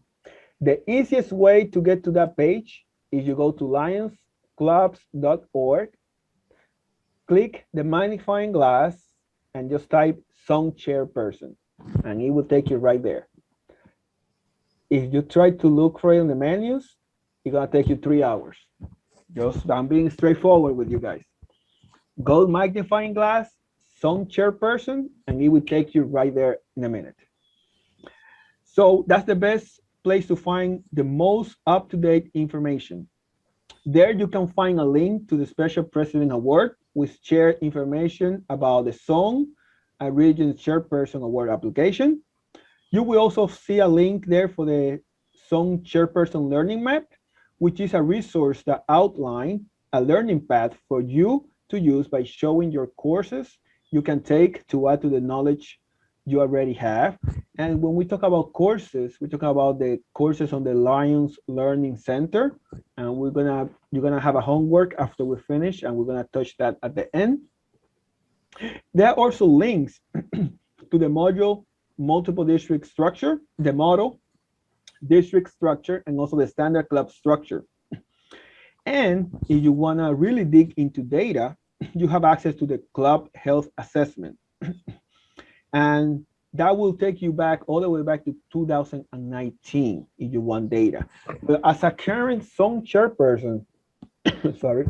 The easiest way to get to that page is you go to lionsclubs.org, click the magnifying glass, and just type Zone Chairperson, and it will take you right there. If you try to look for it in the menus, it's gonna take you 3 hours. I'm being straightforward with you guys. Go magnifying glass, Zone Chairperson, and it will take you right there in a minute. So that's the best place to find the most up-to-date information. There you can find a link to the Special President Award, which shares information about the Zone and Region Chairperson Award application. You will also see a link there for the Zone Chairperson Learning Map, which is a resource that outlines a learning path for you to use by showing your courses you can take to add to the knowledge you already have. And when we talk about courses, we talk about the courses on the Lions Learning Center, and you're gonna have a homework after we finish, and we're gonna touch that at the end. There are also links to the module multiple district structure, the model district structure, and also the standard club structure. And if you want to really dig into data, you have access to the club health assessment. And that will take you back all the way back to 2019 if you want data. But as a current zone chairperson, sorry,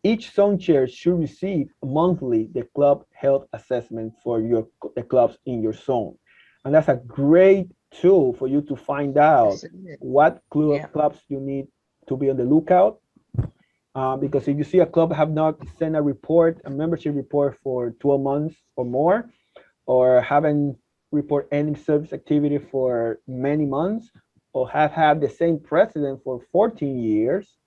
each zone chair should receive monthly the club health assessment for the clubs in your zone. And that's a great tool for you to find out what clubs you need to be on the lookout. Because if you see a club have not sent a membership report for 12 months or more, or haven't report any service activity for many months, or have had the same president for 14 years,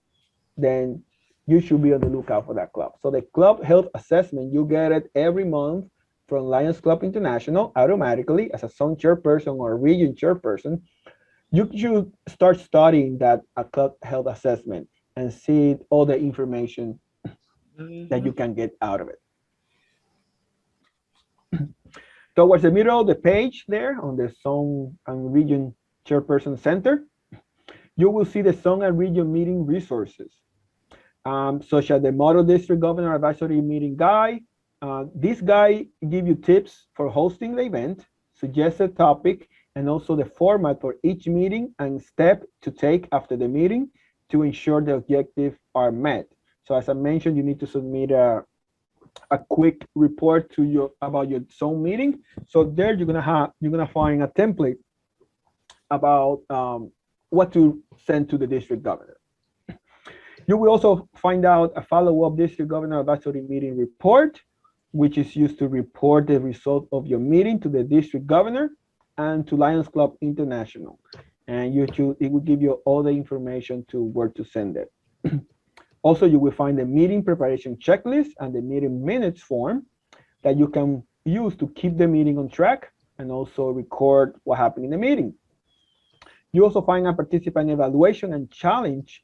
then you should be on the lookout for that club. So the club health assessment, you get it every month from Lions Club International automatically as a zone chairperson or a region chairperson. You should start studying that club health assessment and see all the information that you can get out of it. Towards the middle of the page there on the Zone and Region Chairperson Center, you will see the Zone and Region meeting resources, such as the Model District Governor Advisory Meeting Guide. This guide gives you tips for hosting the event, suggested topic, and also the format for each meeting and step to take after the meeting to ensure the objectives are met. So as I mentioned, you need to submit a quick report to about your zone meeting. So there you're gonna find a template about what to send to the district governor. You will also find out a follow-up district governor advisory meeting report, which is used to report the result of your meeting to the district governor and to Lions Club International. And it will give you all the information to where to send it. Also, you will find the meeting preparation checklist and the meeting minutes form that you can use to keep the meeting on track and also record what happened in the meeting. You also find a participant evaluation and challenges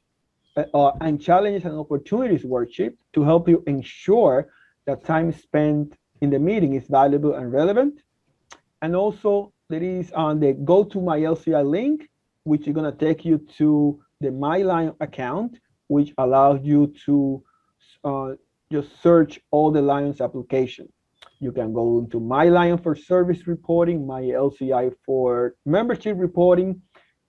and opportunities worksheet to help you ensure that time spent in the meeting is valuable and relevant. And also there is on the Go to My LCI link, which is going to take you to the MyLion account, which allows you to just search all the Lions application. You can go into My Lion for service reporting, My LCI for membership reporting.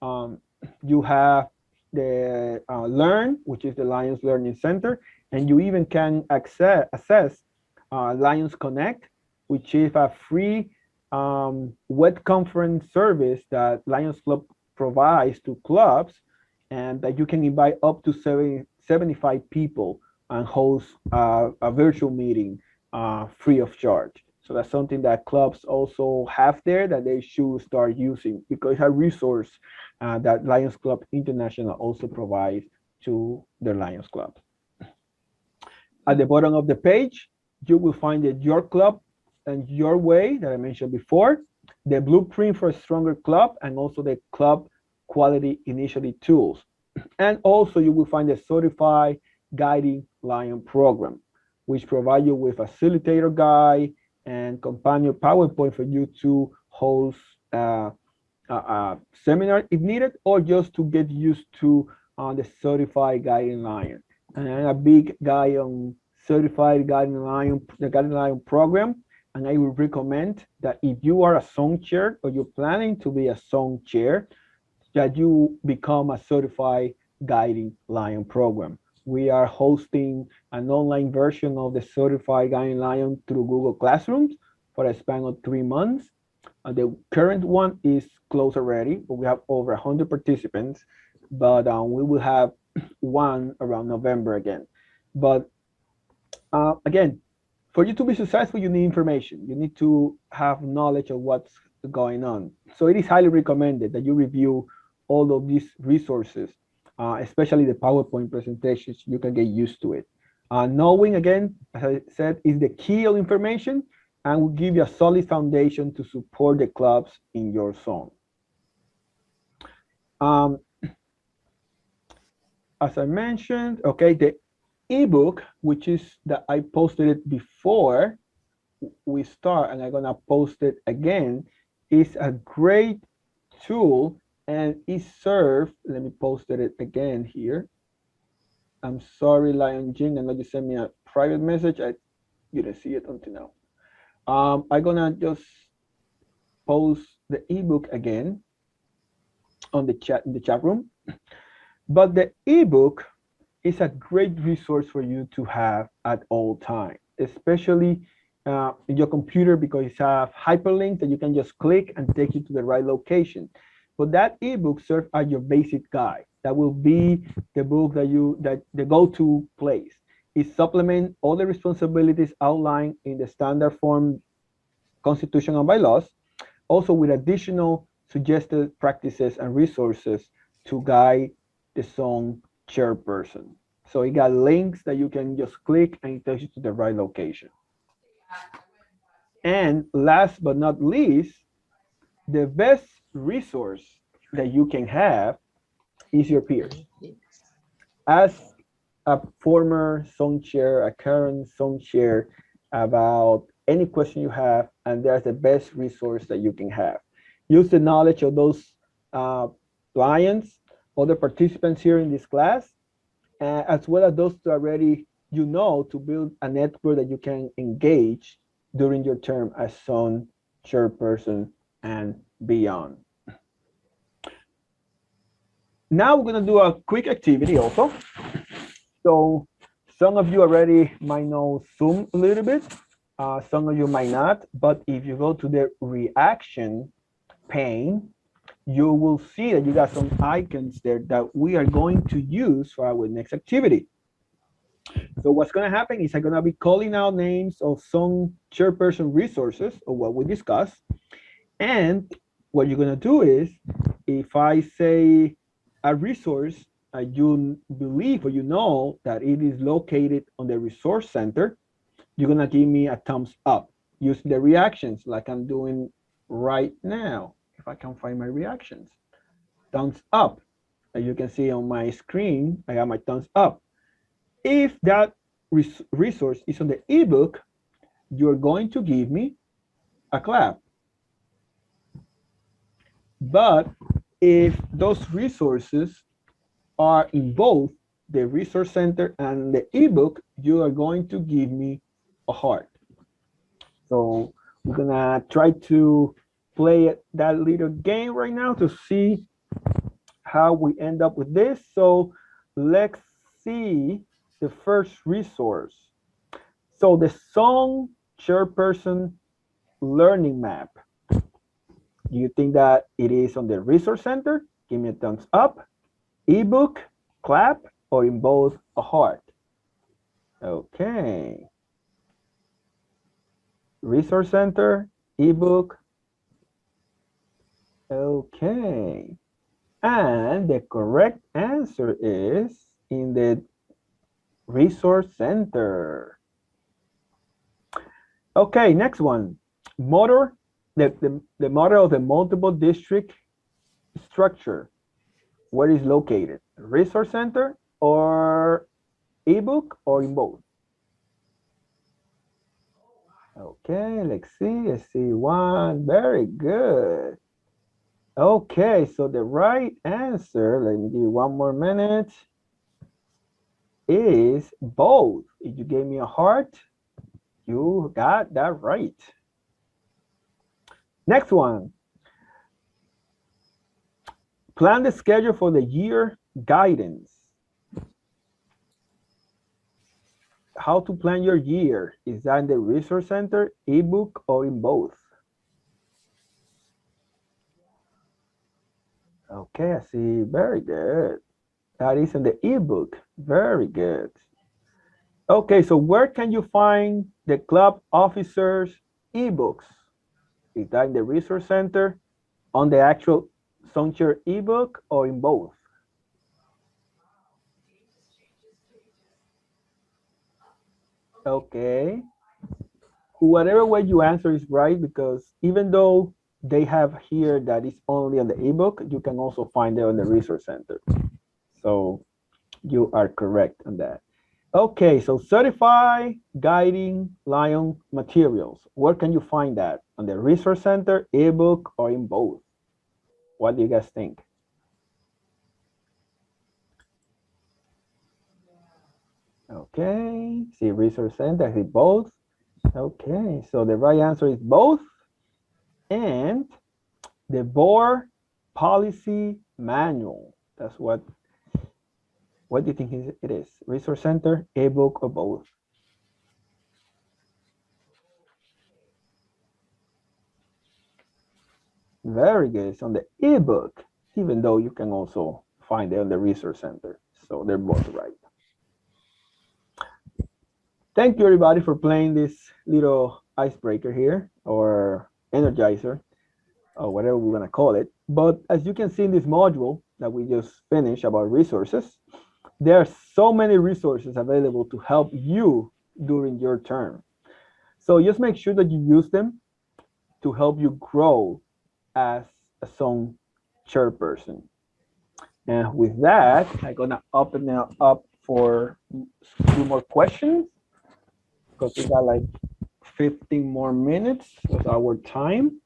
You have the Learn, which is the Lions Learning Center, and you even can assess Lions Connect, which is a free web conference service that Lions Club provides to clubs, and that you can invite up to 75 people and host a virtual meeting free of charge. So that's something that clubs also have there that they should start using, because it's a resource that Lions Club International also provides to their Lions Club. At the bottom of the page, you will find the Your Club and Your Way that I mentioned before, the blueprint for a stronger club, and also the club quality initiative tools. And also you will find the certified guiding Lion program, which provide you with facilitator guide and companion PowerPoint for you to host a seminar if needed, or just to get used to the certified guiding Lion. And I'm a big guy on certified guiding Lion, the guiding Lion program. And I would recommend that if you are a song chair or you're planning to be a song chair, that you become a certified guiding Lion program. We are hosting an online version of the certified guiding Lion through Google Classrooms for a span of 3 months. The current one is closed already, but we have over 100 participants, but we will have one around November again. But again, for you to be successful, you need information. You need to have knowledge of what's going on. So it is highly recommended that you review all of these resources, especially the PowerPoint presentations. You can get used to it. Knowing, again, as I said, is the key of information, and will give you a solid foundation to support the clubs in your zone. As I mentioned, okay, the ebook, which is that I posted it before we start, and I'm gonna post it again, is a great tool, and it serves, let me post it again here. I'm sorry, Lion Jing, I know you sent me a private message. I didn't see it until now. I'm gonna just post the ebook again on the chat, in the chat room. But the ebook is a great resource for you to have at all times, especially in your computer, because it's a hyperlink that you can just click and take you to the right location. But that ebook serves as your basic guide. That will be the book that the go-to place. It supplements all the responsibilities outlined in the standard form Constitution and bylaws, also with additional suggested practices and resources to guide the zone chairperson. So it got links that you can just click and it takes you to the right location. And last but not least, the best resource that you can have is your peers. Ask a former zone chair, a current zone chair, about any question you have, and that's the best resource that you can have. Use the knowledge of those Lions, other participants here in this class, as well as those that already you know, to build a network that you can engage during your term as zone chairperson and beyond. Now we're going to do a quick activity also. So some of you already might know Zoom a little bit. Some of you might not, but if you go to the reaction pane, you will see that you got some icons there that we are going to use for our next activity. So what's going to happen is I'm going to be calling out names of some chairperson resources of what we discussed. And what you're going to do is, if I say a resource, you believe or you know that it is located on the resource center, you're going to give me a thumbs up using the reactions like I'm doing right now. If I can find my reactions, thumbs up. As you can see on my screen, I got my thumbs up. If that resource is on the ebook, you're going to give me a clap. But if those resources are in both the resource center, and the ebook, you are going to give me a heart. So we're gonna try to play that little game right now to see how we end up with this. So let's see the first resource. So the song chairperson learning map. Do you think that it is on the resource center? Give me a thumbs up. Ebook, clap, or in both a heart. Okay. Resource center, ebook. Okay. And the correct answer is in the resource center. Okay, next one. Motor, the model of the multiple district structure. Where is located? Resource center or ebook or in both? Okay, let's see. Let's see one. Very good. Okay, so the right answer, let me give you one more minute, is both. If you gave me a heart, you got that right. Next one. Plan the schedule for the year guidance. How to plan your year? Is that in the resource center, ebook, or in both? Okay, I see. Very good. That is in the ebook. Very good. Okay, so where can you find the club officers' ebooks? Is that in the resource center, on the actual Soundshare ebook, or in both? Okay. Whatever way you answer is right, because even though they have here that is only on the ebook, you can also find it on the resource center. So you are correct on that. Okay, so certified guiding lion materials. Where can you find that? On the resource center, ebook, or in both? What do you guys think? Okay, see resource center, I see both. Okay, so the right answer is both. And the board policy manual. That's what do you think it is? Resource center, ebook, or both? Very good. It's on the ebook, even though you can also find it on the resource center. So they're both right. Thank you, everybody, for playing this little icebreaker here, or energizer, or whatever we're going to call it. But as you can see in this module that we just finished about resources, there are so many resources available to help you during your term. So just make sure that you use them to help you grow as a zone chairperson. And with that, I'm going to open it up for a few more questions, because we got like 15 more minutes of our time.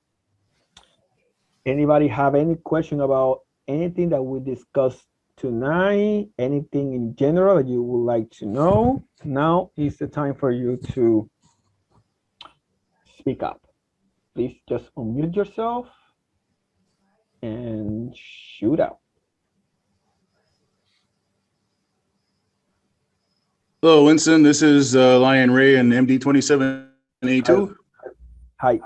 Anybody have any question about anything that we discussed tonight? Anything in general that you would like to know? Now is the time for you to speak up. Please just unmute yourself and shoot out. Hello, Winston. This is Lion Ray and MD 2782. Hi.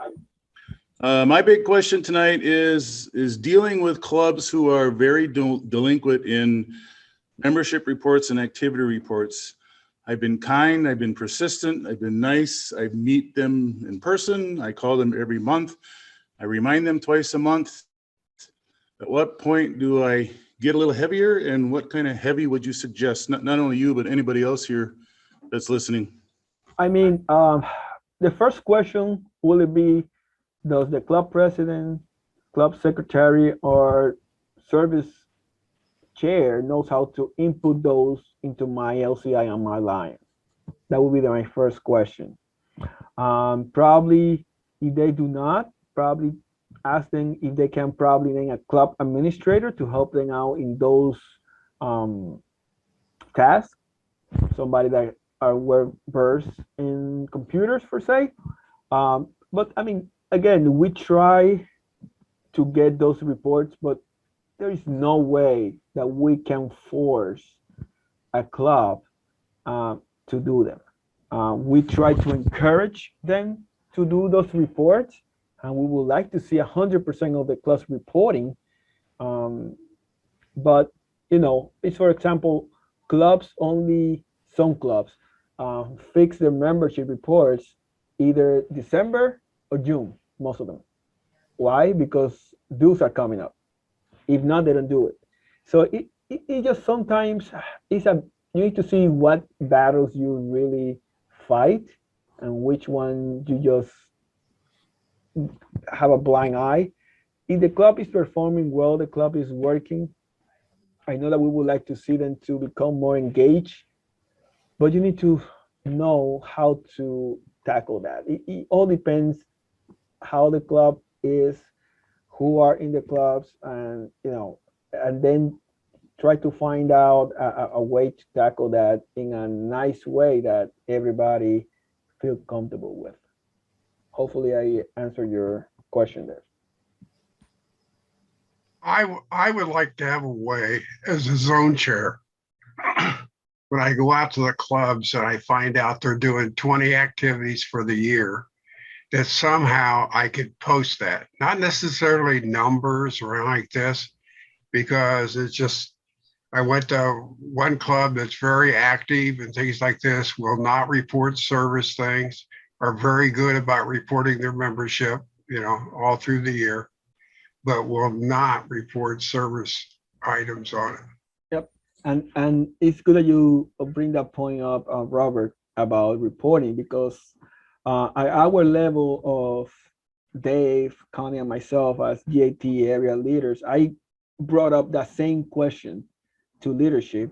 My big question tonight is dealing with clubs who are very delinquent in membership reports and activity reports. I've been kind, I've been persistent, I've been nice, I meet them in person, I call them every month, I remind them twice a month. At what point do I get a little heavier, and what kind of heavy would you suggest? Not only you, but anybody else here that's listening. I mean, the first question, will it be, does the club president, club secretary, or service chair knows how to input those into my LCI on my line? That would be my first question. Probably, if they do not, probably ask them if they can probably name a club administrator to help them out in those task, somebody that are well versed in computers per se. But I mean, again, we try to get those reports, but there is no way that we can force a club to do them. We try to encourage them to do those reports, and we would like to see 100% of the clubs reporting. But it's, for example, clubs only, some clubs fix their membership reports either December or June, most of them. Why? Because dues are coming up. If not, they don't do it. So it just sometimes you need to see what battles you really fight and which one you just have a blind eye. If the club is performing well, the club is working, I know that we would like to see them to become more engaged, but you need to know how to tackle that. It all depends how the club is, who are in the clubs, and and then try to find out a way to tackle that in a nice way that everybody feel comfortable with. Hopefully I answered your question there. I would like to have a way as a zone chair, when I go out to the clubs and I find out they're doing 20 activities for the year, that somehow I could post that, not necessarily numbers or anything like this, because it's just, I went to one club that's very active and things like this, will not report service things, are very good about reporting their membership, all through the year, but will not report service items on it. Yep. And it's good that you bring that point up, Robert, about reporting, because at our level of Dave, Connie, and myself as GAT area leaders, I brought up that same question to leadership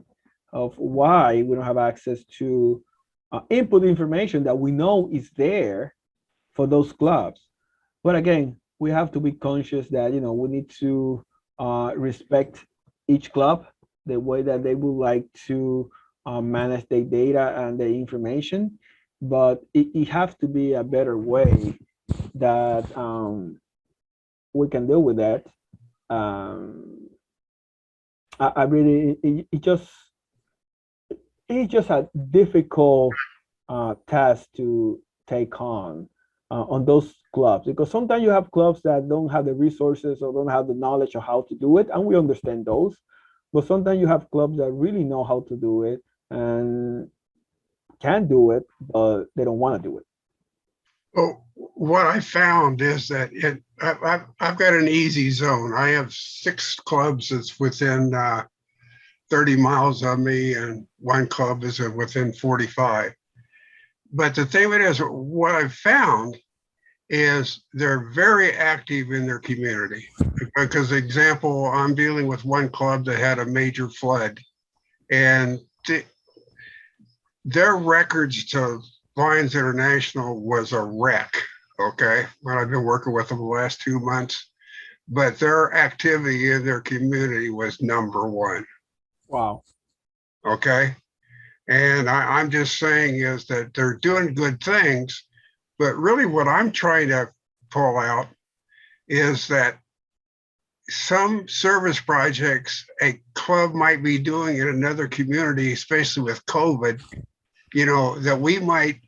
of why we don't have access to input information that we know is there for those clubs. But again, we have to be conscious that we need to respect each club, the way that they would like to manage their data and their information. But it has to be a better way that we can deal with that. I really, it's just a difficult task to take on those clubs, because sometimes you have clubs that don't have the resources or don't have the knowledge of how to do it, and we understand those. But sometimes you have clubs that really know how to do it and can do it, but they don't want to do it. Well, what I found is that I've got an easy zone. I have 6 clubs that's within 30 miles of me, and one club is within 45. But the thing with it is, what I've found is they're very active in their community. Because, example, I'm dealing with one club that had a major flood, and their records to Lions International was a wreck, okay? When I've been working with them the last 2 months, but their activity in their community was number 1. Wow. Okay. And I'm just saying is that they're doing good things, but really what I'm trying to pull out is that some service projects a club might be doing in another community, especially with COVID, that we might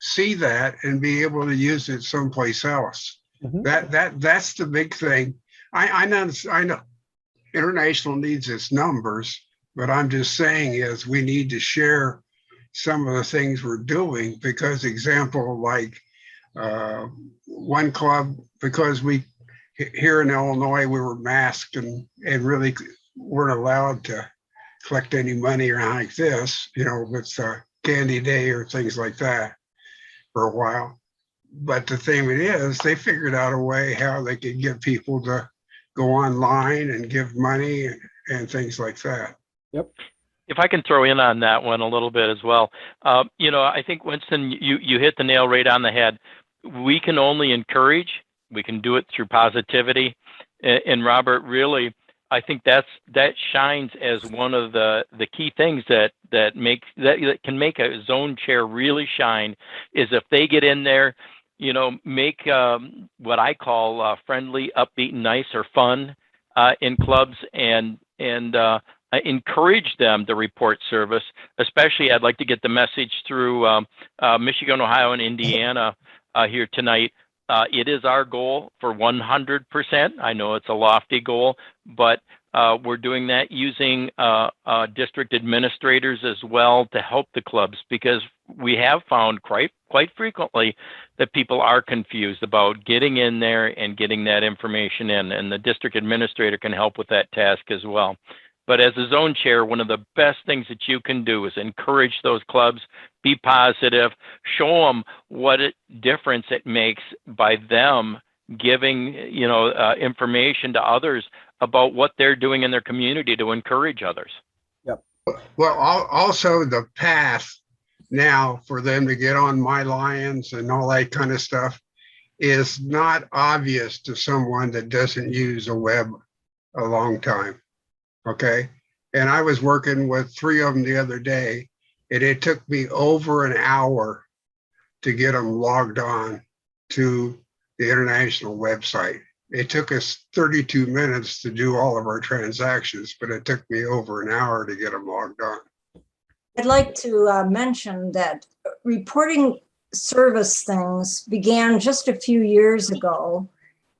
see that and be able to use it someplace else. Mm-hmm. That's the big thing. I know international needs its numbers, but I'm just saying is we need to share some of the things we're doing, because example, like one club, because we here in Illinois, we were masked and really weren't allowed to collect any money or like this, with Candy Day or things like that for a while. But the thing is, they figured out a way how they could get people to go online and give money and things like that. Yep. If I can throw in on that one a little bit as well, I think, Winston, you hit the nail right on the head. We can only encourage. We can do it through positivity. And Robert, really, I think that shines as one of the key things that can make a zone chair really shine, is if they get in there, you know, make what I call friendly, upbeat, and nice, or fun in clubs, and encourage them to report service. Especially, I'd like to get the message through Michigan, Ohio, and Indiana here tonight. It is our goal for 100%. I know it's a lofty goal, but we're doing that using district administrators as well to help the clubs, because we have found quite frequently that people are confused about getting in there and getting that information in, and the district administrator can help with that task as well. But as a zone chair, one of the best things that you can do is encourage those clubs, be positive, show them what difference it makes by them giving, you know, information to others about what they're doing in their community to encourage others. Yep. Well, also the path now for them to get on My Lions and all that kind of stuff is not obvious to someone that doesn't use a web a long time. Okay. And I was working with 3 of them the other day, and it took me over an hour to get them logged on to the international website. It took us 32 minutes to do all of our transactions, but it took me over an hour to get them logged on. I'd like to mention that reporting service things began just a few years ago,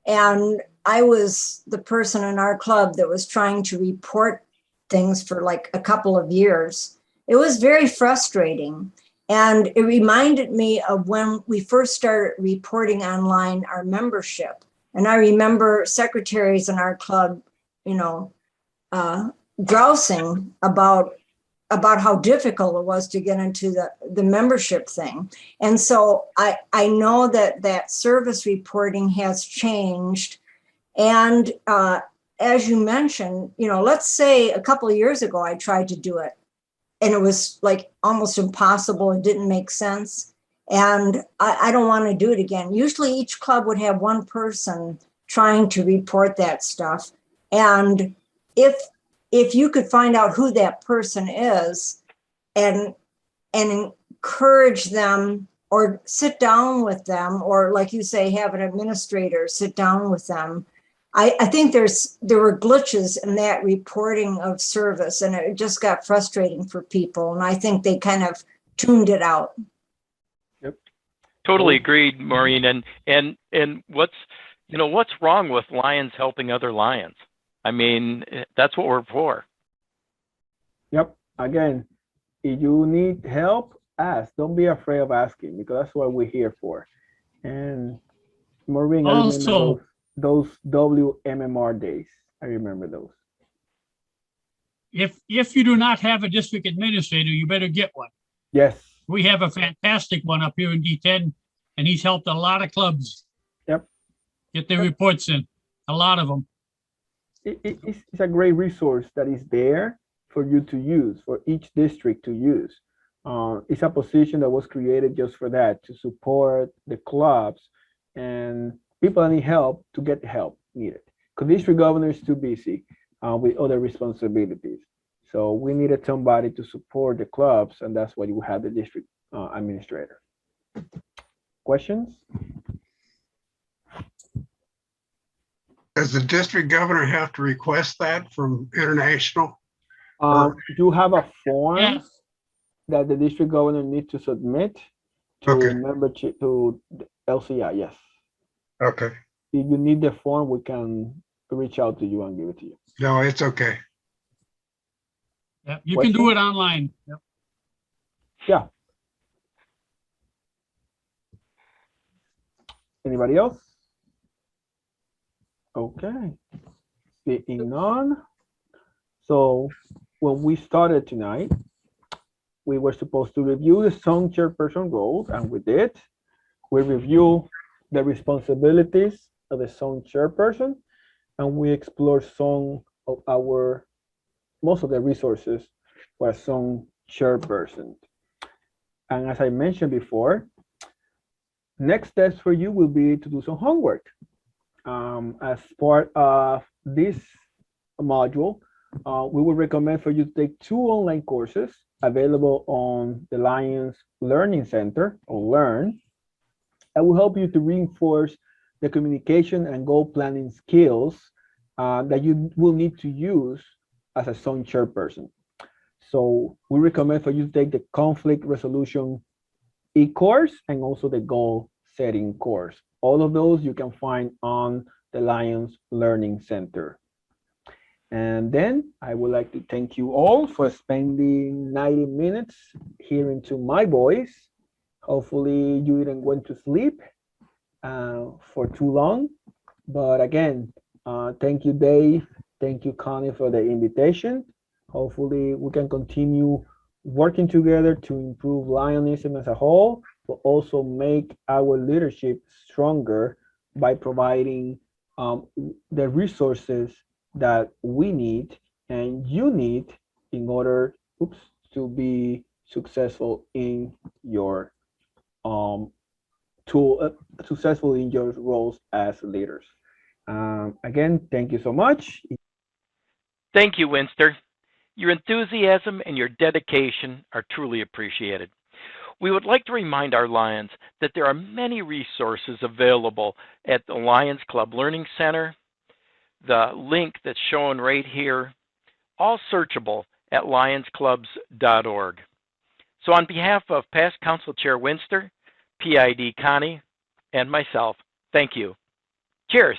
and I was the person in our club that was trying to report things for like a couple of years. It was very frustrating. And it reminded me of when we first started reporting online our membership. And I remember secretaries in our club, you know, grousing about how difficult it was to get into the membership thing. And so I know that service reporting has changed. And as you mentioned, you know, let's say a couple of years ago, I tried to do it and it was like almost impossible. It didn't make sense. And I don't want to do it again. Usually each club would have one person trying to report that stuff. And if you could find out who that person is and encourage them, or sit down with them, or like you say, have an administrator sit down with them. I think there were glitches in that reporting of service, and it just got frustrating for people. And I think they kind of tuned it out. Yep. Totally agreed, Maureen. And what's wrong with lions helping other lions? I mean, that's what we're for. Yep. Again, if you need help, ask. Don't be afraid of asking, because that's what we're here for. And Maureen, I remember those WMMR days. I remember those. If you do not have a district administrator, you better get one. Yes. We have a fantastic one up here in D10, and he's helped a lot of clubs. Yep. Get their reports in, a lot of them. It's a great resource that is there for you to use, for each district to use. It's a position that was created just for that, to support the clubs and people that need help to get the help needed. Because district governor is too busy with other responsibilities. So we needed somebody to support the clubs, and that's why you have the district administrator. Questions? Does the district governor have to request that from international? You have a form that the district governor needs to submit to membership to the LCI. Yes. Okay. If you need the form, we can reach out to you and give it to you. No, it's okay. Yeah, you can do it online. Yep. Yeah. Anybody else? Okay. Seeing none. So when we started tonight, we were supposed to review the zone chairperson roles, and we did. We reviewed the responsibilities of the zone chairperson, and we explored some of most of the resources for a zone chairperson. And as I mentioned before, next steps for you will be to do some homework. As part of this module, we would recommend for you to take 2 online courses available on the Lions Learning Center, or Learn, that will help you to reinforce the communication and goal planning skills that you will need to use as a zone chairperson. So we recommend for you to take the conflict resolution e-course and also the goal setting course. All of those you can find on the Lions Learning Center. And then I would like to thank you all for spending 90 minutes hearing to my voice. Hopefully you didn't went to sleep for too long. But again, thank you, Dave. Thank you, Connie, for the invitation. Hopefully we can continue working together to improve Lionism as a whole, but also make our leadership stronger by providing the resources that we need and you need in order to be successful in your successful in your roles as leaders. Again, thank you so much. Thank you, Winster. Your enthusiasm and your dedication are truly appreciated. We would like to remind our Lions that there are many resources available at the Lions Club Learning Center, the link that's shown right here, all searchable at lionsclubs.org. So on behalf of past Council Chair Winster, PID Connie, and myself, thank you. Cheers.